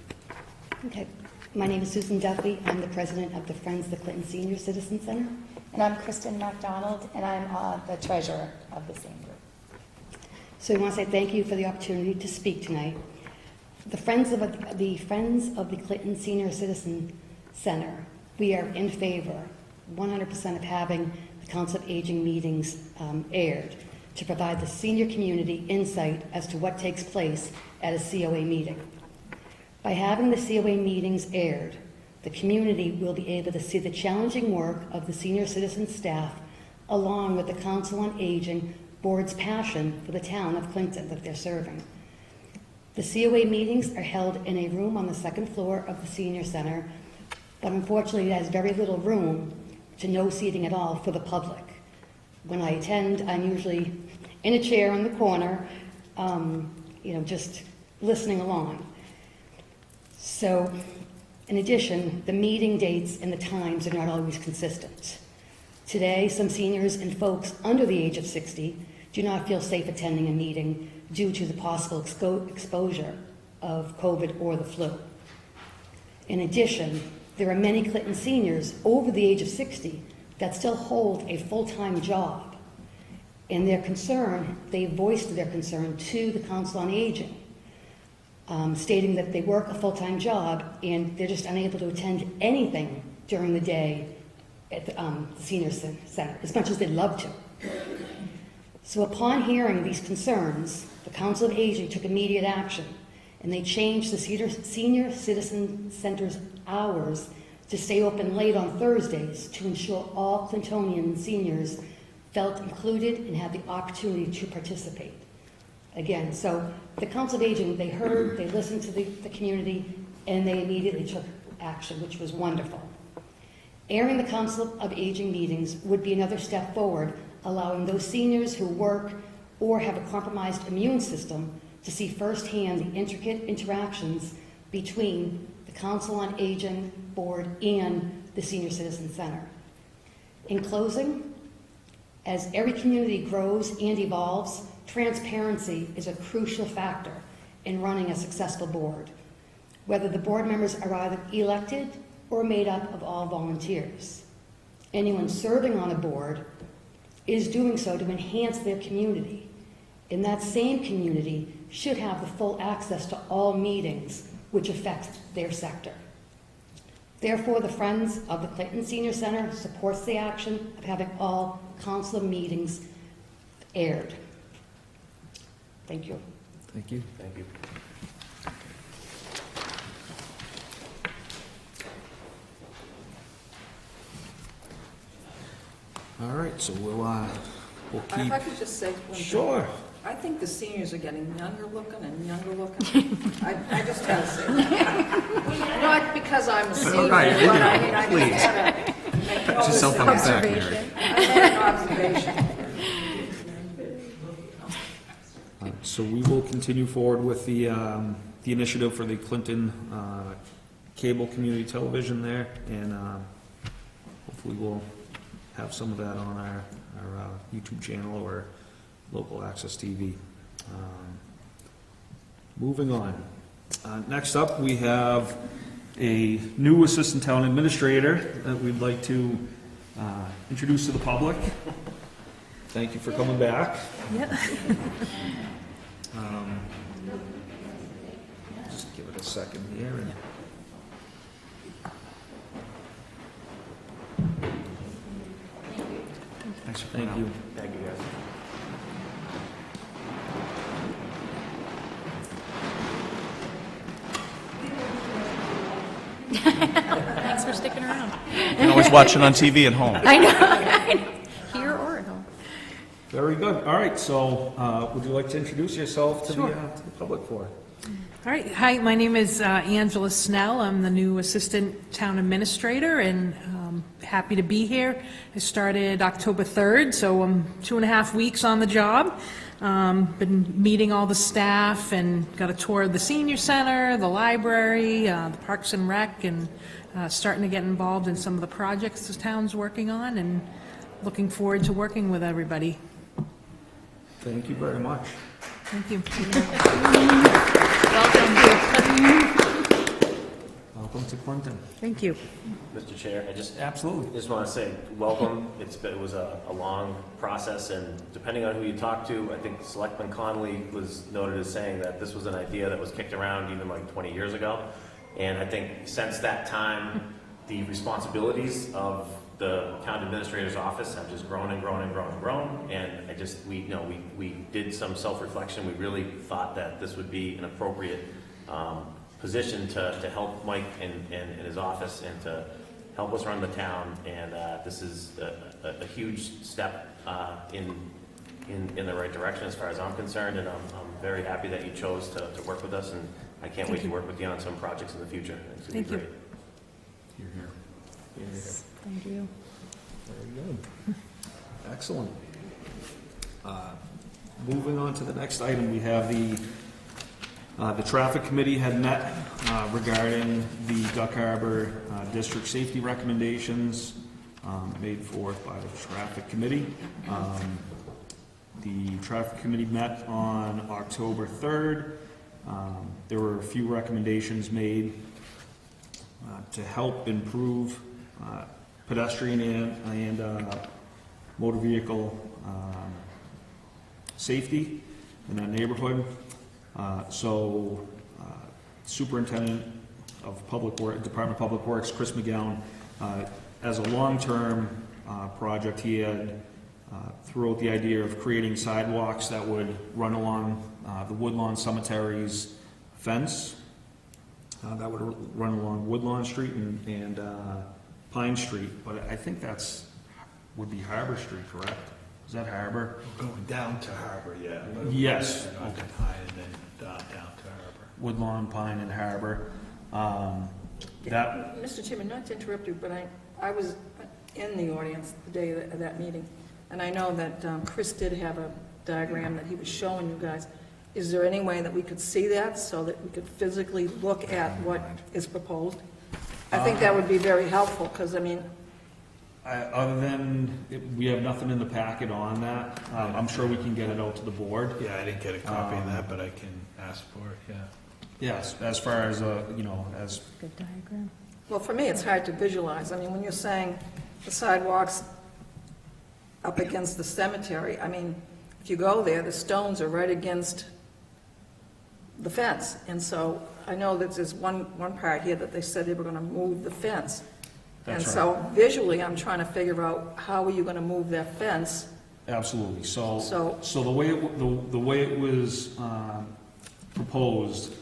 Okay. My name is Susan Duffy. I'm the president of the Friends of the Clinton Senior Citizen Center. And I'm Kristen MacDonald, and I'm the treasurer of the same group. So I want to say thank you for the opportunity to speak tonight. The Friends of the Clinton Senior Citizen Center, we are in favor 100% of having the Council of Aging meetings aired to provide the senior community insight as to what takes place at a COA meeting. By having the COA meetings aired, the community will be able to see the challenging work of the senior citizen staff, along with the Council on Aging Board's passion for the town of Clinton that they're serving. The COA meetings are held in a room on the second floor of the senior center, but unfortunately it has very little room to no seating at all for the public. When I attend, I'm usually in a chair in the corner, just listening along. So, in addition, the meeting dates and the times are not always consistent. Today, some seniors and folks under the age of 60 do not feel safe attending a meeting due to the possible exposure of COVID or the flu. In addition, there are many Clinton seniors over the age of 60 that still hold a full-time job. And they voiced their concern to the Council on Aging, stating that they work a full-time job and they're just unable to attend anything during the day at the senior center, as much as they'd love to. So upon hearing these concerns, the Council of Aging took immediate action, and they changed the Senior Citizen Center's hours to stay open late on Thursdays to ensure all Clintonian seniors felt included and had the opportunity to participate. Again, so the Council of Aging, they heard, they listened to the community, and they immediately took action, which was wonderful. Airing the Council of Aging meetings would be another step forward, allowing those seniors who work or have a compromised immune system to see firsthand the intricate interactions between the Council on Aging Board and the Senior Citizen Center. In closing, as every community grows and evolves, transparency is a crucial factor in running a successful board, whether the board members are either elected or made up of all volunteers. Anyone serving on a board is doing so to enhance their community, and that same community should have the full access to all meetings which affect their sector. Therefore, the Friends of the Clinton Senior Center supports the action of having all council meetings aired. Thank you. Thank you. Thank you. All right, so we'll If keep. I could just say one thing. Sure. I think the seniors are getting younger looking and younger looking. I just had to say that. Not because I'm a senior, but right, I mean, I please. just had to make Pat yourself on the back, Mary. I made an observation. So we will continue forward with the initiative for the Clinton cable community television there, and hopefully we'll have some of that on our YouTube channel or local access TV. Moving on. Next up, we have a new assistant town administrator that we'd like to introduce to the public. Thank you for coming back. Just give it a second here. And Thanks for thank coming you. Thank you, guys. Thanks for sticking around. You can always watch it on TV at home. I know. Here or at home. Very good. All right, so would you like to introduce yourself to Sure. to the public for? All right, hi, my name is Angela Snell. I'm the new Assistant Town Administrator, and happy to be here. I started October 3rd, so I'm 2.5 weeks on the job. Been meeting all the staff and got a tour of the senior center, the library, the Parks and Rec, and starting to get involved in some of the projects the town's working on, and looking forward to working with everybody. Thank you very much. Thank you. Welcome to Clinton. Thank you. Mr. Chair, I just Absolutely. want to say welcome. It was a long process, and depending on who you talk to, I think Selectman Connolly was noted as saying that this was an idea that was kicked around even like 20 years ago. And I think since that time, the responsibilities of the town administrator's office have just grown and grown and grown and grown. And we did some self-reflection. We really thought that this would be an appropriate position to help Mike and his office and to help us run the town. And this is a huge step in the right direction as far as I'm concerned. And I'm very happy that you chose to work with us. And I can't wait to work with you on some projects in the future. It's going to be great. You're here. Thank you. Very good. Excellent. Moving on to the next item, we have the traffic committee had met regarding the Duck Harbor district safety recommendations made forth by the traffic committee. The traffic committee met on October 3rd. There were a few recommendations made to help improve pedestrian and motor vehicle safety in that neighborhood. So Superintendent of Department of Public Works, Chris McGowan, as a long-term project, he had threw out the idea of creating sidewalks that would run along the Woodlawn Cemetery's fence, that would run along Woodlawn Street and Pine Street, but I think would be Harbor Street, correct? Is that Harbor? Going down to Harbor, yeah. but- Yes. And on to Pine and then down to Harbor. Woodlawn, Pine, and Harbor. That, Mr. Chairman, not to interrupt you, but I was in the audience the day of that meeting, and I know that Chris did have a diagram that he was showing you guys. Is there any way that we could see that so that we could physically look at what is proposed? I think that would be very helpful, because, I mean, other than, we have nothing in the packet on that. I'm sure we can get it out to the board. Yeah, I didn't get a copy of that, but I can ask for it, yeah. Yes, as far as, as, Good diagram. well, for me, it's hard to visualize. I mean, when you're saying the sidewalks up against the cemetery, I mean, if you go there, the stones are right against the fence. And so I know that there's one part here that they said they were going to move the fence. That's And so visually, I'm trying to figure out how are you going to move that fence? absolutely. So So- the way it was proposed,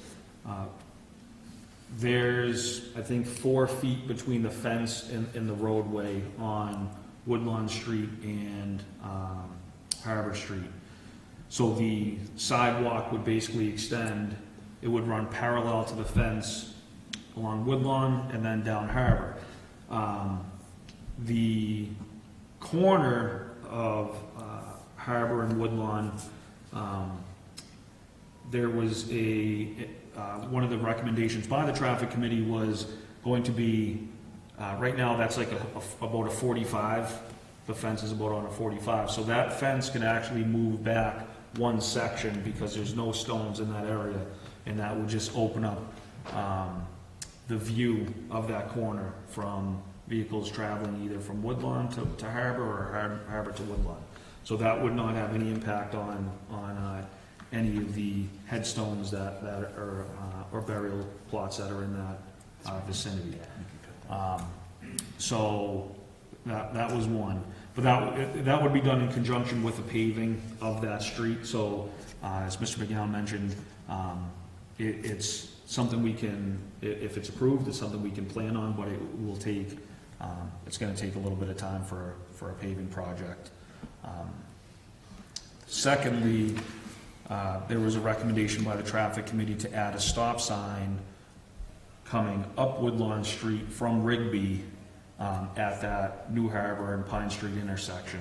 there's, I think, 4 feet between the fence and the roadway on Woodlawn Street and Harbor Street. So the sidewalk would basically extend, it would run parallel to the fence along Woodlawn and then down Harbor. The corner of Harbor and Woodlawn, there was one of the recommendations by the traffic committee was going to be, right now that's like about a 45, the fence is about on a 45, so that fence can actually move back one section because there's no stones in that area, and that would just open up the view of that corner from vehicles traveling either from Woodlawn to Harbor or Harbor to Woodlawn. So that would not have any impact on any of the headstones that are, or burial plots that are in that vicinity. So that was one. But that would be done in conjunction with the paving of that street. So as Mr. McGowan mentioned, it's something we can, if it's approved, it's something we can plan on, but it will take, it's going to take a little bit of time for a paving project. Secondly, there was a recommendation by the traffic committee to add a stop sign coming up Woodlawn Street from Rigby at that New Harbor and Pine Street intersection.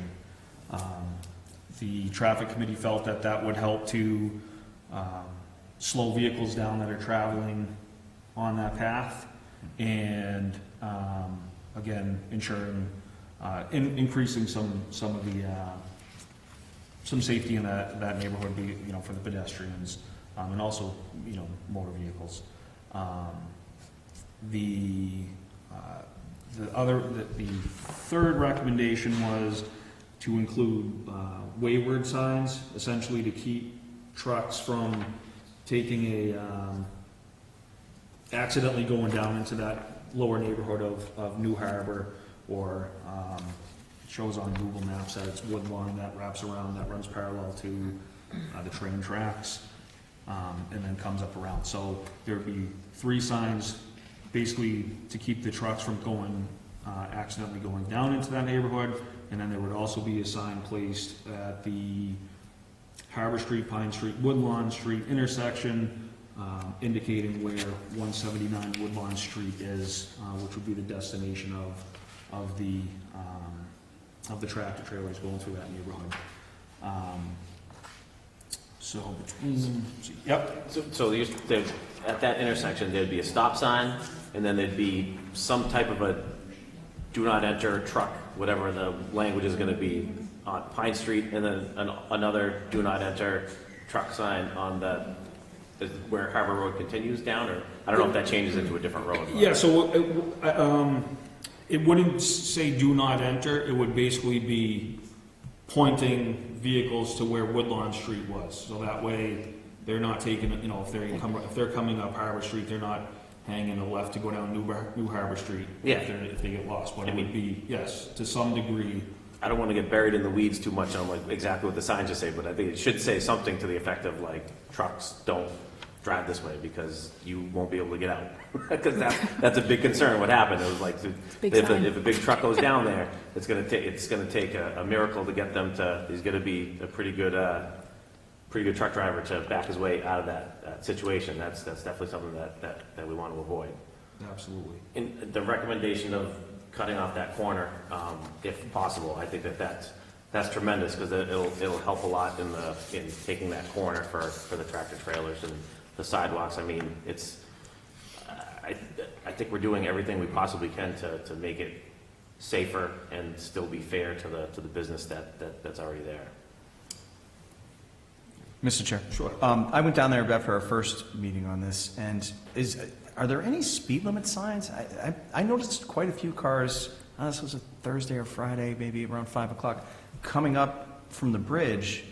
The traffic committee felt that that would help to slow vehicles down that are traveling on that path, and again, ensuring, increasing some of the some safety in that neighborhood, for the pedestrians, and also, motor vehicles. The third recommendation was to include wayward signs, essentially to keep trucks from taking accidentally going down into that lower neighborhood of New Harbor, or shows on Google Maps that it's Woodlawn that wraps around, that runs parallel to the train tracks, and then comes up around. So there would be 3 signs, basically to keep the trucks from going, accidentally going down into that neighborhood, and then there would also be a sign placed at the Harbor Street, Pine Street, Woodlawn Street intersection, indicating where 179 Woodlawn Street is, which would be the destination of the tractor trailers going through that neighborhood. So between, yep. So at that intersection, there'd be a stop sign, and then there'd be some type of a do not enter truck, whatever the language is going to be, on Pine Street, and then another do not enter truck sign on where Harbor Road continues down, or I don't know if that changes into a different road. Yeah, so it wouldn't say do not enter, it would basically be pointing vehicles to where Woodlawn Street was. So that way, they're not taking, if they're coming up Harbor Street, they're not hanging a left to go down New Harbor Street, Yeah. if they get lost. But it would be, yes, to some degree, I don't want to get buried in the weeds too much on like exactly what the signs just say, but I think it should say something to the effect of like, trucks don't drive this way because you won't be able to get out. Because that's a big concern. What happened, it was like, Big if sign. a big truck goes down there, it's gonna take a miracle to get them to, he's gonna be a pretty good truck driver to back his way out of that situation. That's definitely something that we want to avoid. Absolutely. In the recommendation of cutting off that corner, if possible, I think that's tremendous because it'll help a lot in taking that corner for the tractor trailers and the sidewalks. I mean, I think we're doing everything we possibly can to make it safer and still be fair to the business that's already there. Mr. Chair. Sure. I went down there after our first meeting on this, and are there any speed limit signs? I noticed quite a few cars, this was a Thursday or Friday, maybe around 5 o'clock, coming up from the bridge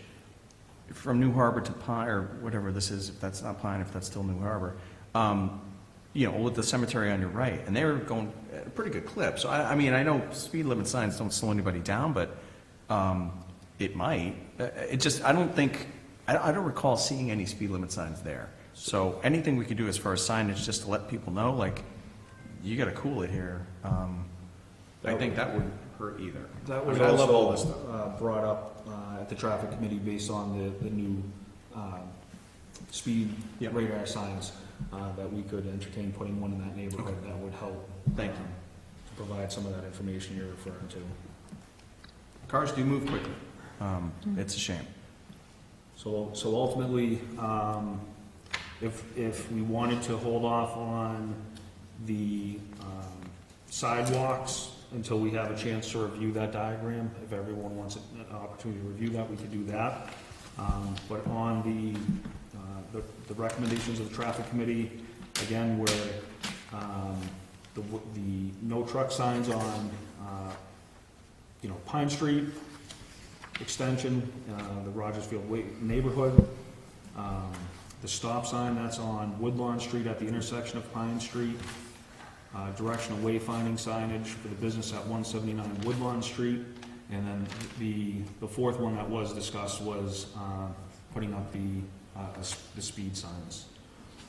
from New Harbor to Pine, or whatever this is, if that's not Pine, if that's still New Harbor, with the cemetery on your right, and they were going at a pretty good clip. So, I mean, I know speed limit signs don't slow anybody down, but it might. I don't recall seeing any speed limit signs there. So anything we could do as far as signage, just to let people know, like, you got to cool it here. I think that wouldn't hurt either. That was I love all this also stuff. brought up at the traffic committee based on the new speed Yep. radar signs, that we could entertain putting one in that neighborhood. Okay. That would help. Thank you. To provide some of that information you're referring to. Cars do move quickly. It's a shame. So ultimately, if we wanted to hold off on the sidewalks until we have a chance to review that diagram, if everyone wants an opportunity to review that, we could do that. But on the recommendations of the traffic committee, again, where the no truck signs on Pine Street extension, the Rogersfield neighborhood, the stop sign that's on Woodlawn Street at the intersection of Pine Street, directional wayfinding signage for the business at 179 Woodlawn Street, and then the fourth one that was discussed was putting up the speed signs.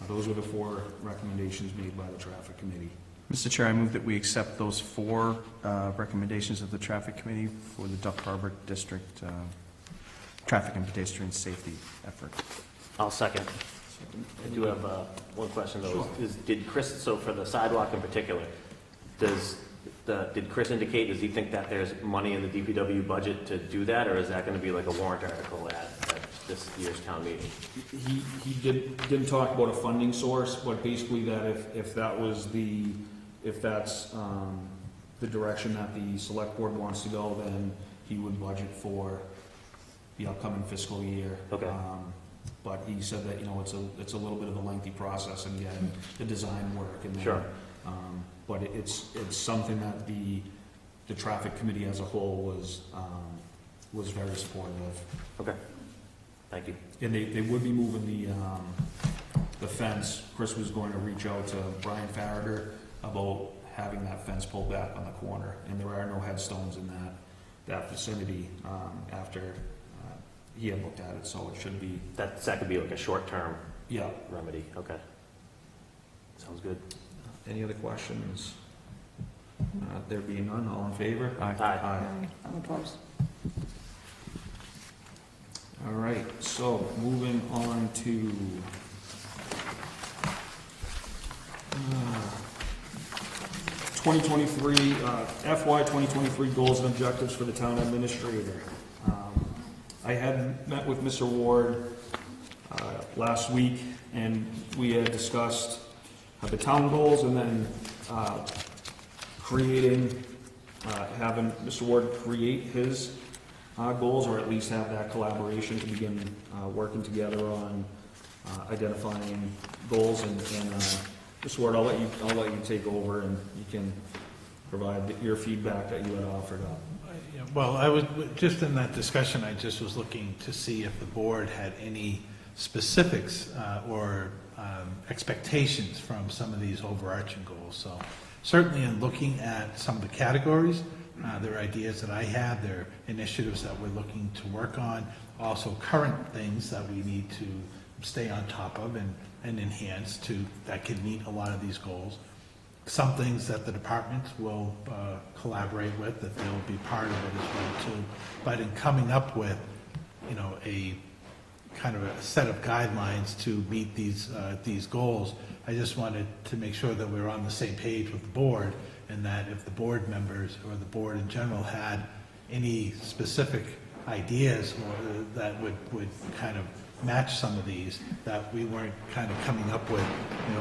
Those were the four recommendations made by the traffic committee. Mr. Chair, I move that we accept those four recommendations of the traffic committee for the Duck Harbor District traffic and pedestrian safety effort. I'll second. I do have one question though. Sure. So for the sidewalk in particular, did Chris indicate, does he think that there's money in the DPW budget to do that, or is that going to be like a warrant article at this year's town meeting? He didn't talk about a funding source, but basically that if that's the direction that the select board wants to go, then he would budget for the upcoming fiscal year. Okay. But he said that, it's a little bit of a lengthy process in getting the design work and then, Sure. But it's something that the traffic committee as a whole was very supportive of. Okay. Thank you. And they would be moving the fence. Chris was going to reach out to Brian Farrager about having that fence pulled back on the corner, and there are no headstones in that vicinity after he had looked at it, so it should be. That could be like a short-term Yeah. remedy. Okay. Sounds good. Any other questions? There being none, all in favor? Aye. Aye. I'm opposed. All right, so moving on to FY 2023 goals and objectives for the town administrator. I had met with Mr. Ward last week, and we had discussed the town goals and then having Mr. Ward create his goals, or at least have that collaboration to begin working together on identifying goals. And Mr. Ward, I'll let you take over, and you can provide your feedback that you had offered up. Well, I was, just in that discussion, I just was looking to see if the board had any specifics or expectations from some of these overarching goals. So certainly in looking at some of the categories, There are ideas that I have, there are initiatives that we're looking to work on, also current things that we need to stay on top of and enhance that can meet a lot of these goals. Some things that the departments will collaborate with, that they'll be part of it as well too. But in coming up with, a kind of a set of guidelines to meet these goals, I just wanted to make sure that we're on the same page with the board, and that if the board members or the board in general had any specific ideas or that would kind of match some of these, that we weren't kind of coming up with,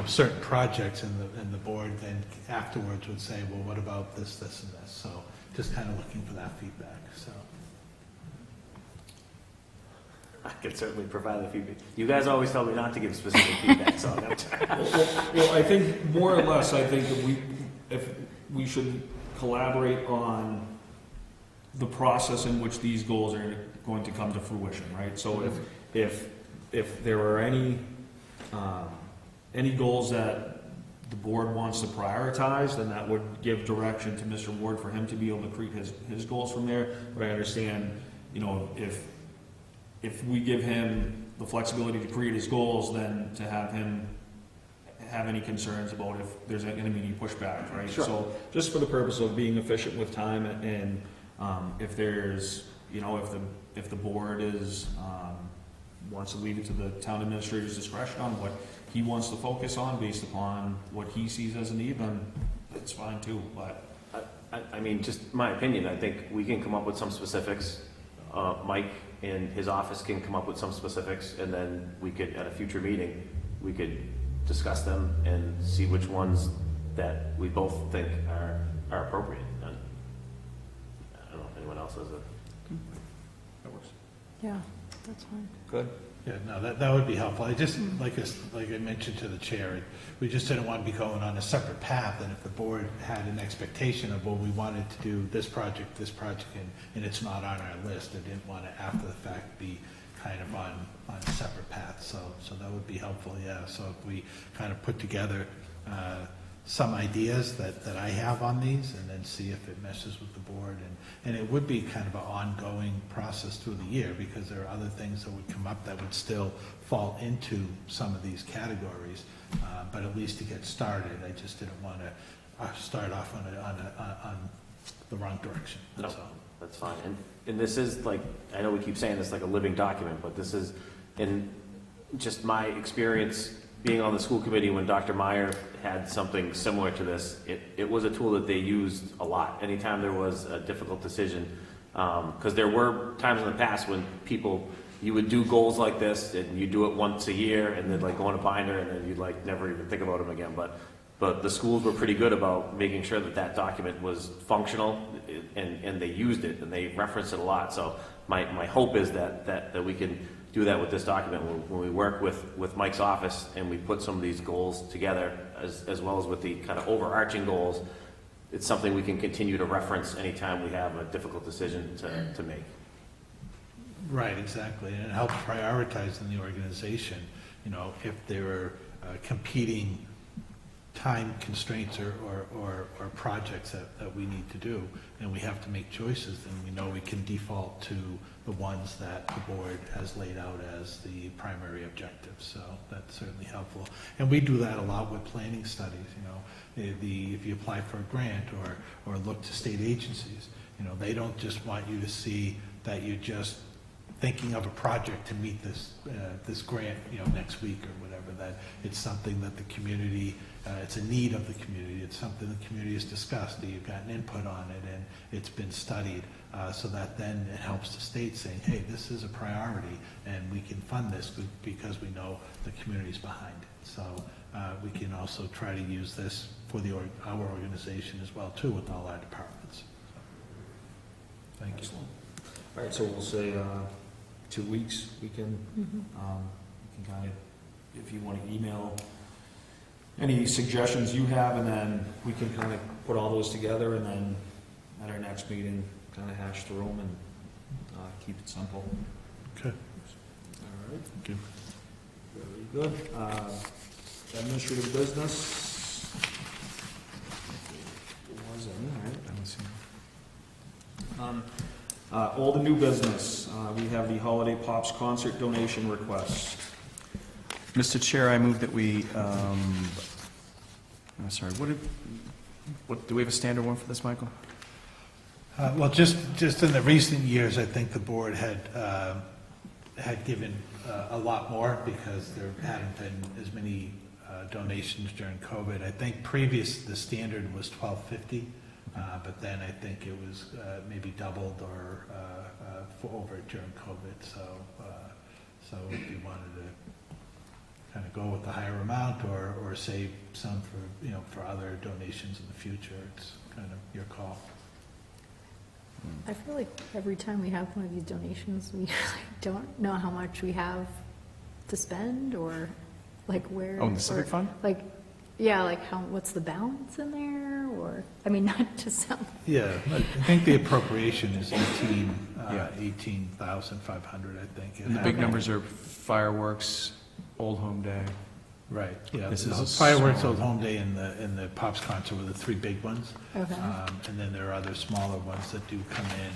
certain projects, and the board then afterwards would say, well, what about this, this, and this? So just kind of looking for that feedback, so. I can certainly provide the feedback. You guys always tell me not to give specific feedback, so I'm going to. Well, I think more or less, I think that if we should collaborate on the process in which these goals are going to come to fruition, right? So if there are any goals that the board wants to prioritize, then that would give direction to Mr. Ward for him to be able to create his goals from there. But I understand, if we give him the flexibility to create his goals, then to have him have any concerns about if there's going to be any pushback, right? Sure. So just for the purpose of being efficient with time, and if there's, if the board wants to leave it to the town administrator's discretion on what he wants to focus on based upon what he sees as a need, then that's fine too. But I mean, just my opinion, I think we can come up with some specifics. Mike in his office can come up with some specifics, and then we could, at a future meeting, we could discuss them and see which ones that we both think are appropriate. And I don't know if anyone else has that works. Yeah, that's fine. Good. Yeah, no, that would be helpful. I just, like I mentioned to the chair, we just didn't want to be going on a separate path, and if the board had an expectation of, well, we wanted to do this project, and it's not on our list, I didn't want to, after the fact, be kind of on a separate path, so that would be helpful, yeah. So if we kind of put together some ideas that I have on these, and then see if it meshes with the board, and it would be kind of an ongoing process through the year, because there are other things that would come up that would still fall into some of these categories, but at least to get started, I just didn't want to start off on the wrong direction, that's all. That's fine. And this is like, I know we keep saying this like a living document, but this is, in just my experience being on the school committee when Dr. Meyer had something similar to this, it was a tool that they used a lot. Anytime there was a difficult decision, because there were times in the past when you would do goals like this, and you do it once a year, and then like go in a binder, and then you'd like never even think about them again. But the schools were pretty good about making sure that document was functional, and they used it, and they referenced it a lot. So my hope is that we can do that with this document when we work with Mike's office, and we put some of these goals together, as well as with the kind of overarching goals. It's something we can continue to reference anytime we have a difficult decision to make. Right, exactly, and it helps prioritize in the organization, if there are competing time constraints or projects that we need to do, and we have to make choices, then we know we can default to the ones that the board has laid out as the primary objectives. So that's certainly helpful. And we do that a lot with planning studies, if you apply for a grant or look to state agencies, they don't just want you to see that you're just thinking of a project to meet this grant, next week or whatever, that it's something that the community, it's a need of the community, it's something the community has discussed, that you've gotten input on it, and it's been studied, so that then it helps the state saying, hey, this is a priority, and we can fund this because we know the community's behind it. So we can also try to use this for our organization as well, too, with all our departments. So, thank you. All right, so we'll say 2 weeks. We can kind of, if you want to email any suggestions you have, and then we can kind of put all those together, and then at our next meeting, kind of hash through them and keep it simple. Okay. All right. Thank you. Very good. Administrative business. There was any, right? I don't see None. Old and new business, we have the Holiday Pops concert donation request. Mr. Chair, I move that we, I'm sorry, what, do we have a standard one for this, Michael? Well, just in the recent years, I think the board had given a lot more because there hadn't been as many donations during COVID. I think the standard was $12.50, but then I think it was maybe doubled or over during COVID. So if you wanted to kind of go with the higher amount or save some for other donations in the future, it's kind of your call. I feel like every time we have one of these donations, we don't know how much we have to spend or like where. Oh, in the civic fund? Like, yeah, like what's the balance in there or, I mean, not to sound. Yeah, I think the appropriation is Yeah. 18,500, I think. And the big numbers are fireworks, Old Home Day. Right, yeah. This is The a fireworks, small- Old Home Day, and the Pops concert were the three big ones. Okay. And then there are other smaller ones that do come in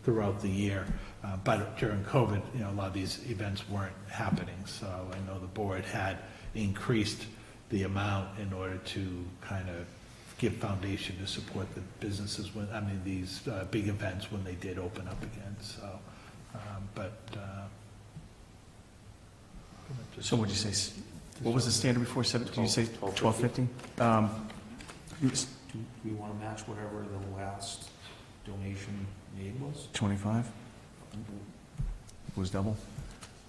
throughout the year. But during COVID, a lot of these events weren't happening, so I know the board had increased the amount in order to kind of give foundation to support the businesses these big events when they did open up again, so, So what'd you say, what was the standard before, did you say 12.50? Do we want to match whatever the last donation made was? 25? Was double?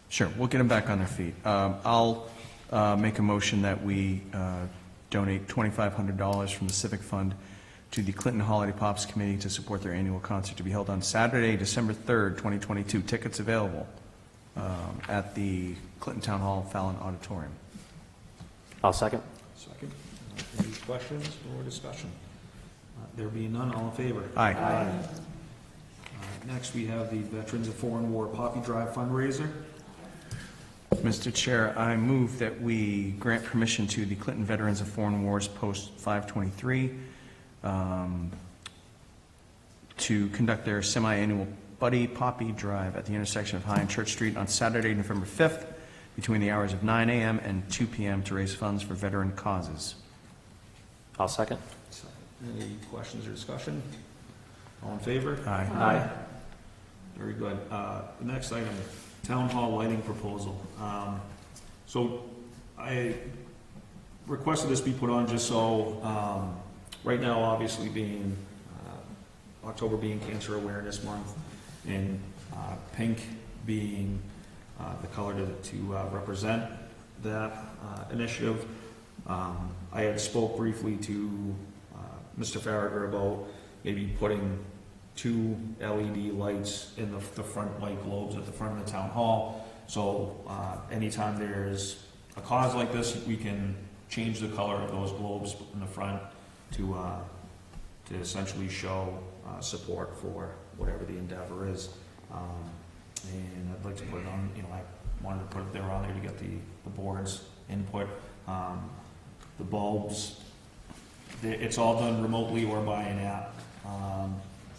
Sure, we'll get them back on their feet. I'll make a motion that we donate $2,500 from the Civic Fund to the Clinton Holiday Pops Committee to support their annual concert to be held on Saturday, December 3rd, 2022. Tickets available at the Clinton Town Hall Fallon Auditorium. I'll second. Second. Any questions or discussion? There being none, all in favor? Aye. Next, we have the Veterans of Foreign War Poppy Drive fundraiser. Mr. Chair, I move that we grant permission to the Clinton Veterans of Foreign Wars Post 523 to conduct their semi-annual Buddy Poppy Drive at the intersection of High and Church Street on Saturday, November 5th, between the hours of 9 a.m. and 2 p.m. to raise funds for veteran causes. I'll second. Any questions or discussion? All in favor? Aye. Very good. The next item, Town Hall lighting proposal. So I requested this be put on just so, right now, obviously being, October being Cancer Awareness Month, and pink being the color to represent that initiative. I had spoke briefly to Mr. Farragher about maybe putting 2 LED lights in the front light globes at the front of the town hall. So anytime there's a cause like this, we can change the color of those globes in the front to essentially show support for whatever the endeavor is. And I'd like to put it on, I wanted to put it there on there to get the board's input. The bulbs, it's all done remotely or by an app.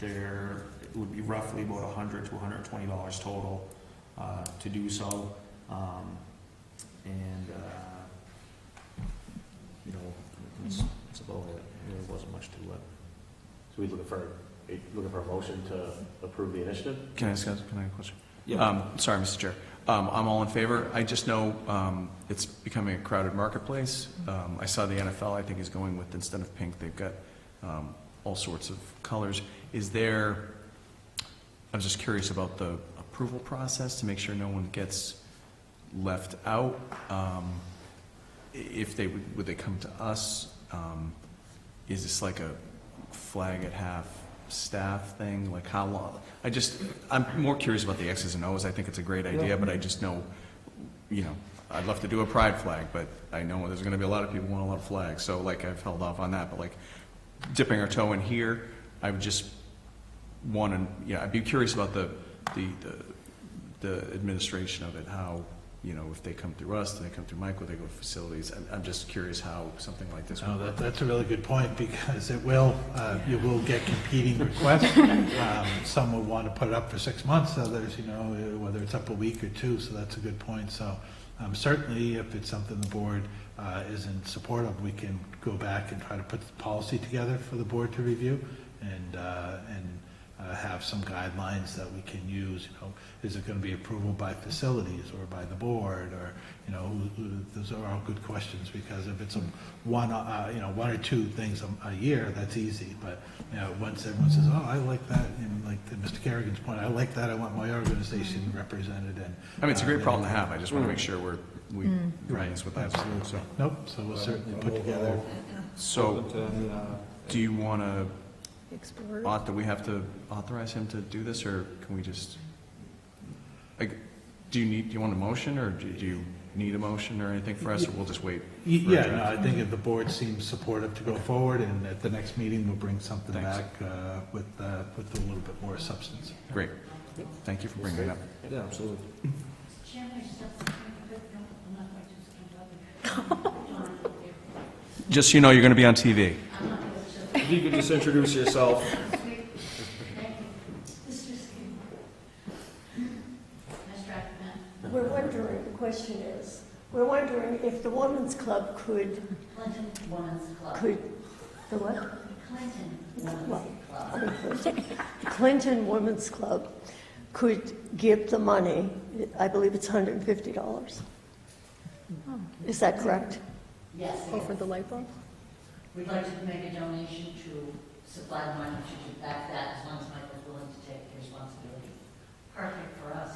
It would be roughly about $100 to $120 total to do so. That's about it. There wasn't much to it. So we looking for a motion to approve the initiative? Can I ask a question? Yeah. Sorry, Mr. Chair. I'm all in favor. I just know it's becoming a crowded marketplace. I saw the NFL, I think, is going with, instead of pink, they've got all sorts of colors. I was just curious about the approval process to make sure no one gets left out. Would they come to us? Is this like a flag at half staff thing? Like how long? I'm more curious about the X's and O's. I think it's a great idea, but I just know, I'd love to do a pride flag, but I know there's going to be a lot of people who want a lot of flags. So like I've held off on that, but like dipping our toe in here, I would just want to, I'd be curious about the administration of it, how if they come through us, do they come through Michael, they go to facilities? I'm just curious how something like this No, would work. that's a really good point, because it will, you will get competing requests. Some will want to put it up for 6 months, others, whether it's up a week or two, so that's a good point. So certainly, if it's something the board is in support of, we can go back and try to put the policy together for the board to review and have some guidelines that we can use. Is it going to be approval by facilities or by the board, or those are all good questions, because if it's one or two things a year, that's easy. But once everyone says, "Oh, I like that," and like to Mr. Kerrigan's point, I like that, I want my organization represented, and I mean, it's a great problem to have. I just want to make sure we right, this with that. absolutely. So, Nope. So we'll certainly put together. so do you want to? Explore. Do we have to authorize him to do this, or can we just, do you want a motion, or do you need a motion or anything for us, or we'll just wait? for a Yeah, no, draft? I think if the board seems supportive to go forward, and at the next meeting, we'll bring something Thanks. back with a little bit more substance. Great. Thank you for bringing it up. Yeah, absolutely. Just so you know, you're going to be on TV. If you could just introduce yourself. We're wondering, the question is, we're wondering if the Women's Club could... Clinton Women's Club. Could, the what? Clinton Women's Well, Club. the Clinton Women's Club could give the money, I believe it's $150. Is that correct? Yes. Oh, for the light bulb? We'd like to make a donation to supply the money to back that, as long as Michael's willing to take the responsibility. Perfect for us.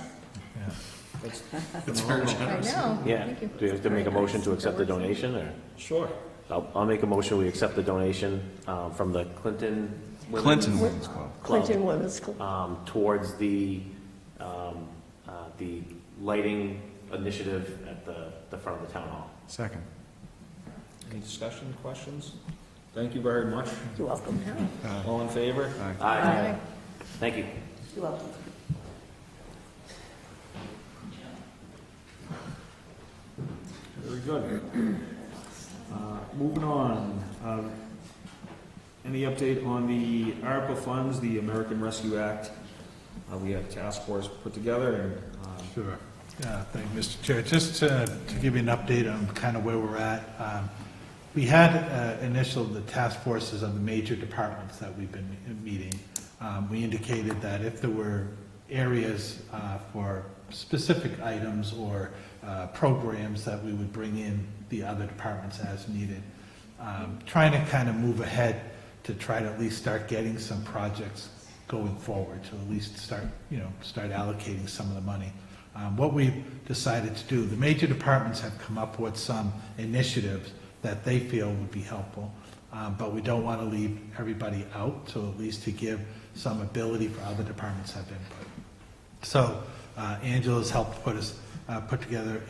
That's very I generous. know. Yeah. Thank you. Do you have to make a motion to accept the donation, or? Sure. I'll make a motion, we accept the donation from the Clinton Clinton Women's Club. Clinton Women's Club. towards the lighting initiative at the front of the town hall. Second. Any discussion, questions? Thank you very much. You're welcome. All in favor? Aye. Thank you. You're welcome. Very good. Moving on. Any update on the ARPA funds, the American Rescue Act? We had a task force put together, and Sure. Yeah, thank you, Mr. Chair. Just to give you an update on kind of where we're at, we had the task forces of the major departments that we've been meeting. We indicated that if there were areas for specific items or programs, that we would bring in the other departments as needed. Trying to kind of move ahead to try to at least start getting some projects going forward, to at least start allocating some of the money. What we've decided to do, the major departments have come up with some initiatives that they feel would be helpful, but we don't want to leave everybody out, so at least to give some ability for other departments to have input. So Angela's helped put together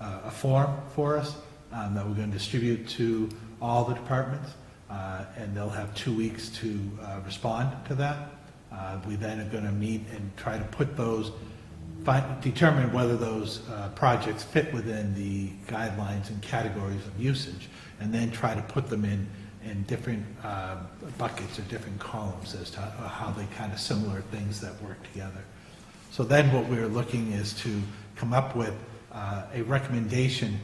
a form for us that we're going to distribute to all the departments, and they'll have 2 weeks to respond to that. We then are going to meet and try to put those, determine whether those projects fit within the guidelines and categories of usage, and then try to put them in different buckets or different columns as to how they kind of similar things that work together. So then what we're looking is to come up with a recommendation,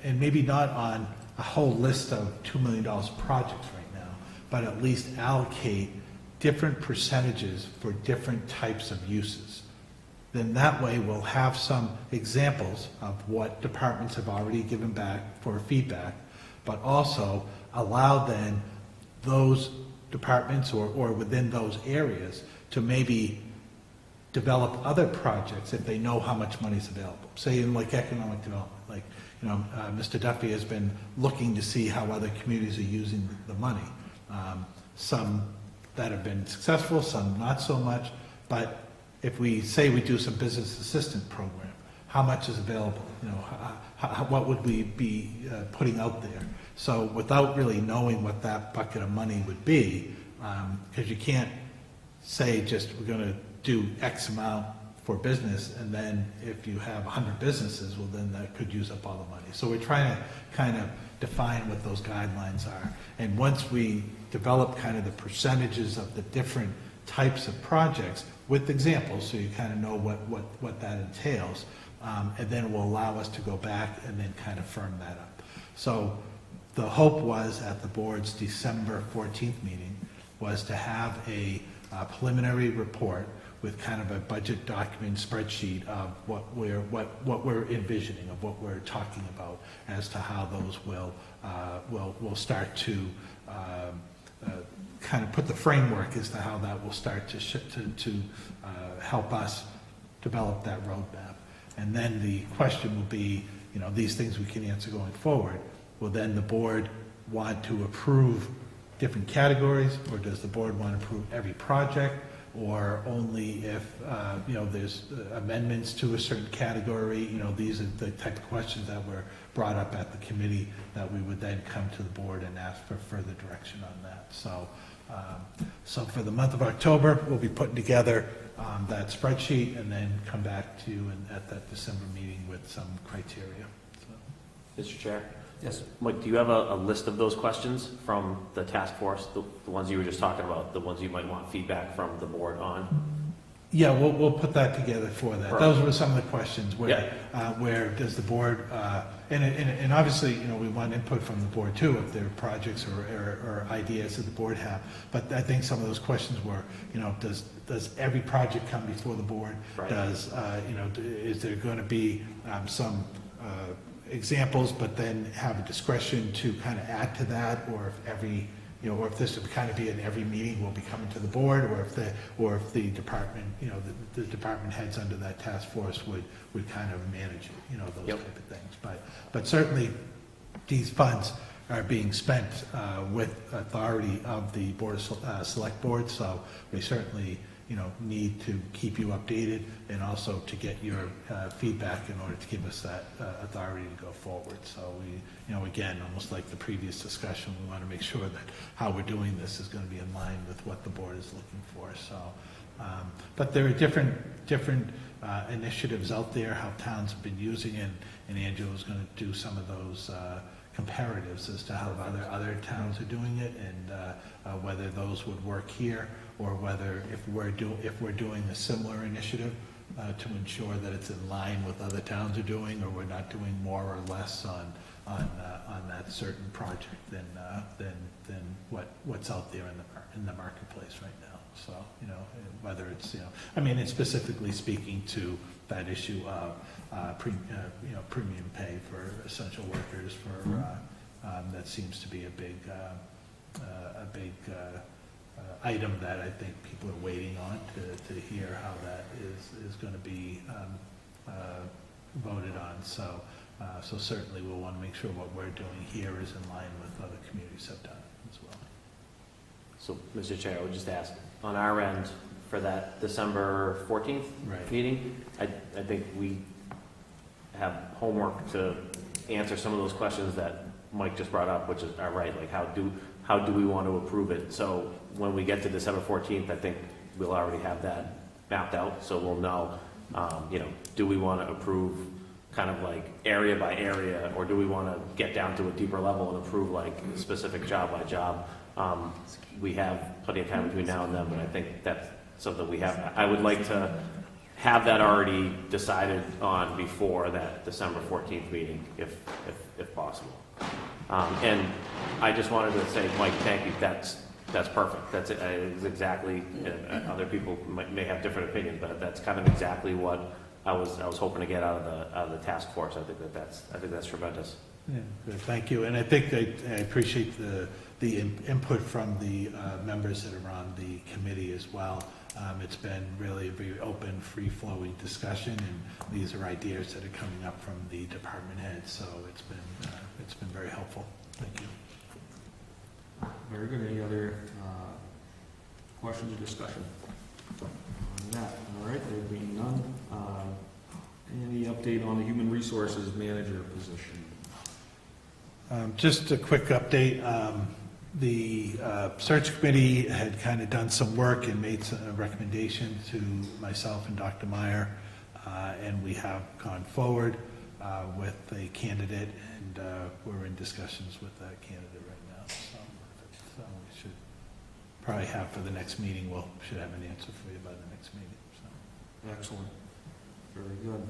and maybe not on a whole list of $2 million projects right now, but at least allocate different percentages for different types of uses. Then that way we'll have some examples of what departments have already given back for feedback, but also allow then those departments or within those areas to maybe develop other projects if they know how much money is available. Say in like economic development, like, Mr. Duffy has been looking to see how other communities are using the money. Some that have been successful, some not so much, but if we say we do some business assistant program, how much is available? What would we be putting out there? So without really knowing what that bucket of money would be, because you can't say just we're going to do X amount for business, and then if you have 100 businesses, well, then that could use up all the money. So we're trying to kind of define what those guidelines are. And once we develop kind of the percentages of the different types of projects with examples, so you kind of know what that entails, and then it will allow us to go back and then kind of firm that up. So the hope was at the board's December 14th meeting was to have a preliminary report with kind of a budget document spreadsheet of what we're envisioning, of what we're talking about as to how those will start to kind of put the framework as to how that will start to help us develop that roadmap. And then the question will be, you know, these things we can answer going forward. Will then the board want to approve different categories, or does the board want to approve every project, or only if, you know, there's amendments to a certain category? You know, these are the type of questions that were brought up at the committee that we would then come to the board and ask for further direction on that. So, so for the month of October, we'll be putting together that spreadsheet and then come back to you at that December meeting with some criteria. So. Mr. Chair? Yes. Mike, do you have a list of those questions from the task force, the ones you were just talking about, the ones you might want feedback from the board on? Yeah, we'll put that together for that. Perfect. Those were some of the questions where, where does the board, and obviously, you know, we want input from the board too, if there are projects or ideas that the board have. But I think some of those questions were, you know, does every project come before the board? Right. Does, you know, is there going to be some examples, but then have a discretion to kind of add to that, or if every, you know, or if this would kind of be in every meeting will be coming to the board, or if the department, you know, the department heads under that task force would kind of manage it, you know, those type of things. But certainly these funds are being spent with authority of the board of select board, so we certainly, you know, need to keep you updated and also to get your feedback in order to give us that authority to go forward. So we, you know, again, almost like the previous discussion, we want to make sure that how we're doing this is going to be in line with what the board is looking for. So, but there are different initiatives out there, how towns have been using it, and Angela is going to do some of those comparatives as to how other towns are doing it, and whether those would work here, or whether if we're doing a similar initiative to ensure that it's in line with other towns are doing, or we're not doing more or less on that certain project than what's out there in the marketplace right now. So, you know, whether it's, you know, I mean, it's specifically speaking to that issue of you know, premium pay for essential workers, for that seems to be a big item that I think people are waiting on to hear how that is going to be voted on. So, so certainly we'll want to make sure what we're doing here is in line with other communities have done as well. So, Mr. Chair, I would just ask, on our end, for that December 14th meeting, I think we have homework to answer some of those questions that Mike just brought up, which are right, like how do we want to approve it? So when we get to December 14th, I think we'll already have that mapped out, so we'll know, you know, do we want to approve kind of like area by area, or do we want to get down to a deeper level and approve like specific job by job? We have plenty of time between now and then, but I think that's something we have. I would like to have that already decided on before that December 14th meeting, if possible. And I just wanted to say, Mike, thank you. That's perfect. That's exactly. Other people may have different opinions, but that's kind of exactly what I was hoping to get out of the task force. I think that's tremendous. Yeah, good. Thank you. And I think I appreciate the input from the members that are on the committee as well. It's been really a very open, free-flowing discussion, and these are ideas that are coming up from the department heads. So it's been very helpful. Thank you. Very good. Any other questions or discussion on that? All right, there being none. Any update on the human resources manager position? Just a quick update. The search committee had kind of done some work and made a recommendation to myself and Dr. Meyer, and we have gone forward with a candidate, and we're in discussions with that candidate right now. So we should probably have for the next meeting, should have an answer for you by the next meeting. So. Excellent. Very good.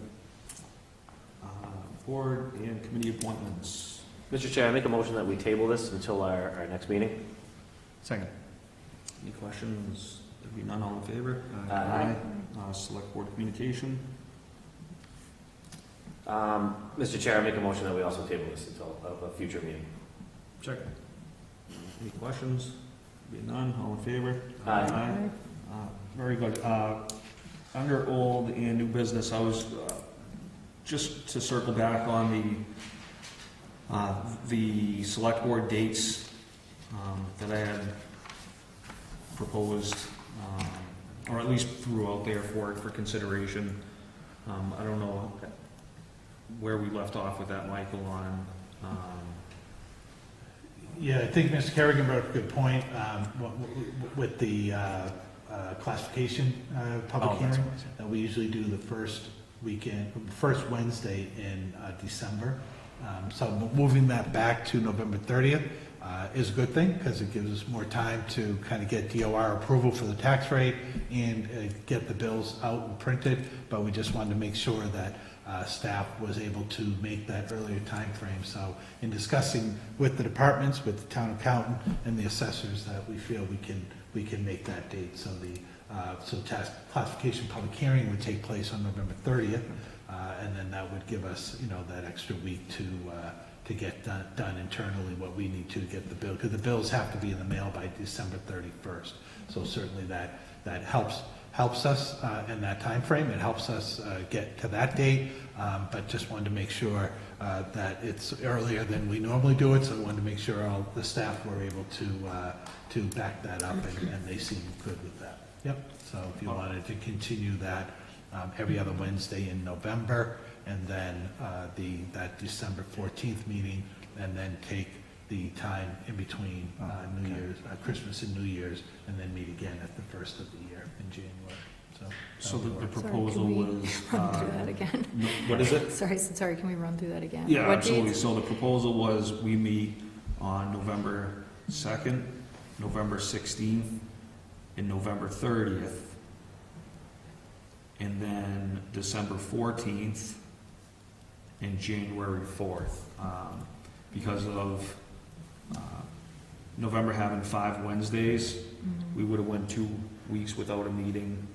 Board and committee appointments. Mr. Chair, I make a motion that we table this until our next meeting. Second. Any questions? There be none, all in favor? Aye. Select board communication. Mr. Chair, I make a motion that we also table this until a future meeting. Second. Any questions? Be none, all in favor? Aye. Very good. Under old and new business, I was, just to circle back on the select board dates that I had proposed, or at least threw out there for consideration. I don't know where we left off with that, Michael, on... Yeah, I think Mr. Kerrigan brought up a good point with the classification public that's hearing. right. That we usually do the first Wednesday in December. So moving that back to November 30th is a good thing, because it gives us more time to kind of get DOR approval for the tax rate and get the bills out and printed. But we just wanted to make sure that staff was able to make that earlier time frame. So in discussing with the departments, with the town accountant and the assessors, that we feel we can make that date. So the tax classification public hearing would take place on November 30th, and then that would give us, that extra week to get done internally what we need to get the bill, because the bills have to be in the mail by December 31st. So certainly that helps us in that time frame. It helps us get to that date, but just wanted to make sure that it's earlier than we normally do it. So I wanted to make sure all the staff were able to back that up, and they seem good with that. Yep. So if you wanted to continue that every other Wednesday in November, and then that December 14th meeting, and then take the time in between New Year's, Christmas and New Year's, and then meet again at the first of the year in January. So the Sorry, proposal can we was... run through that again? What is it? Sorry, can we run through that again? Yeah, What absolutely. dates? So the proposal was we meet on November 2nd, November 16th, and November 30th, and then December 14th and January 4th. Because of November having 5 Wednesdays, we would have went 2 weeks without a meeting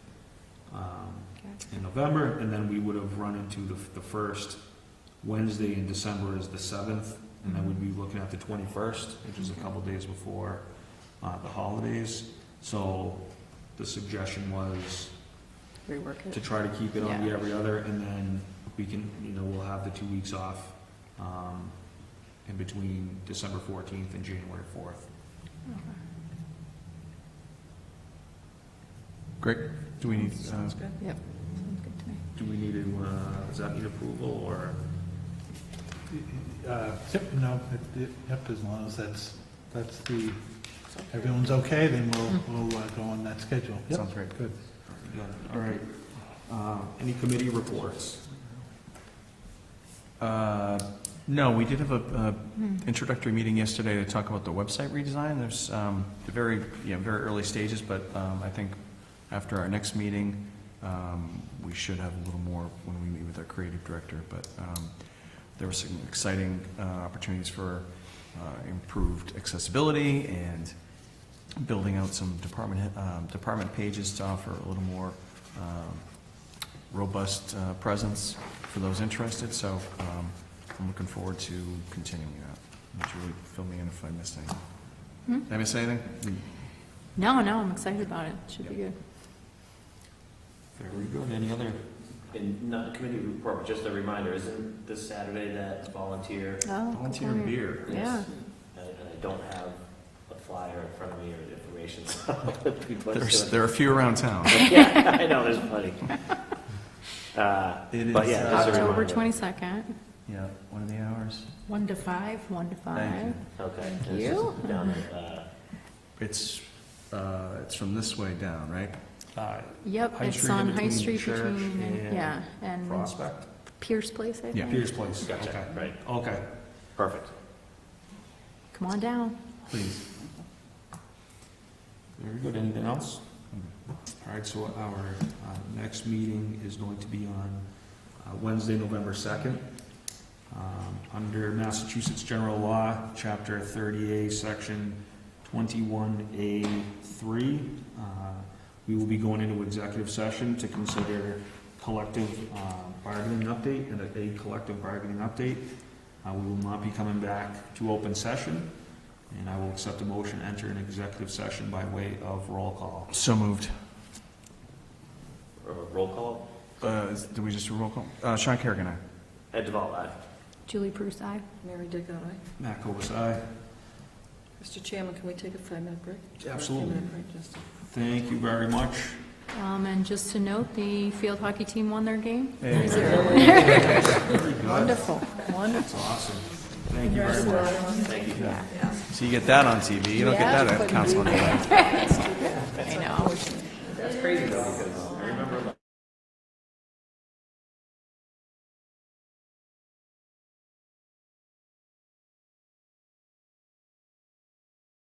in November, and then we would have run into the first Wednesday in December is the 7th, and then we'd be looking at the 21st, which is a couple days before the holidays. So the suggestion was Rework it. to try to keep it on the Yeah. every other, and then we can, we'll have the 2 weeks off in between December 14th and January 4th. Great. Do we need, Sounds good. Yep, sounds good to me. Do we need to, does that need approval, or? Yep, as long as that's everyone's okay, then we'll go on that schedule. Yep. Sounds great. Good. All right. Any committee reports? No, we did have a introductory meeting yesterday to talk about the website redesign. There's the very early stages, but I think after our next meeting, we should have a little more when we meet with our creative director. But there were some exciting opportunities for improved accessibility and building out some department pages to offer a little more robust presence for those interested. So I'm looking forward to continuing that. Julie, fill me in if I missed anything. Did I miss anything? No, I'm excited about it. Should be good. Very good. Any other? And not a committee report, but just a reminder, isn't this Saturday that volunteer? Oh, Volunteer good point. beer. Yeah. And I don't have a flyer in front of me or information, so. There are a few around town. Yeah, I know, there's plenty. It But is, yeah, just a October reminder. 22nd. Yeah, what are the hours? 1 to 5, 1 to 5. Thank you. Okay. Thank And it's you. just down at, It's from this way down, right? Yep, High it's Street in on High between Street Church between, and yeah, and Prospect? Pierce Place, I Yeah. think. Pierce Place. Gotcha, Okay. right. Okay. perfect. Come on down. Please. Very good. Anything else? All right, so our next meeting is going to be on Wednesday, November 2nd. Under Massachusetts General Law, Chapter 30A, Section 21A3, we will be going into executive session to consider collective bargaining update and a collective bargaining update. We will not be coming back to open session, and I will accept a motion to enter an executive session by way of roll call. So moved. Roll call? Did we just do a roll call? Sean Kerrigan, aye. Ed Duvall, aye. Julie Bruce, aye. Mary Dick, aye. Matt Kovas, aye. Mr. Chairman, can we take a 5-minute break? Absolutely. 5-minute break, just- Thank you very much. And just to note, the field hockey team won their game. Very good. Wonderful, wonderful. That's awesome. Thank you very much. Thank you. So you get that on TV, you don't get that at council on the I know. That's crazy though, because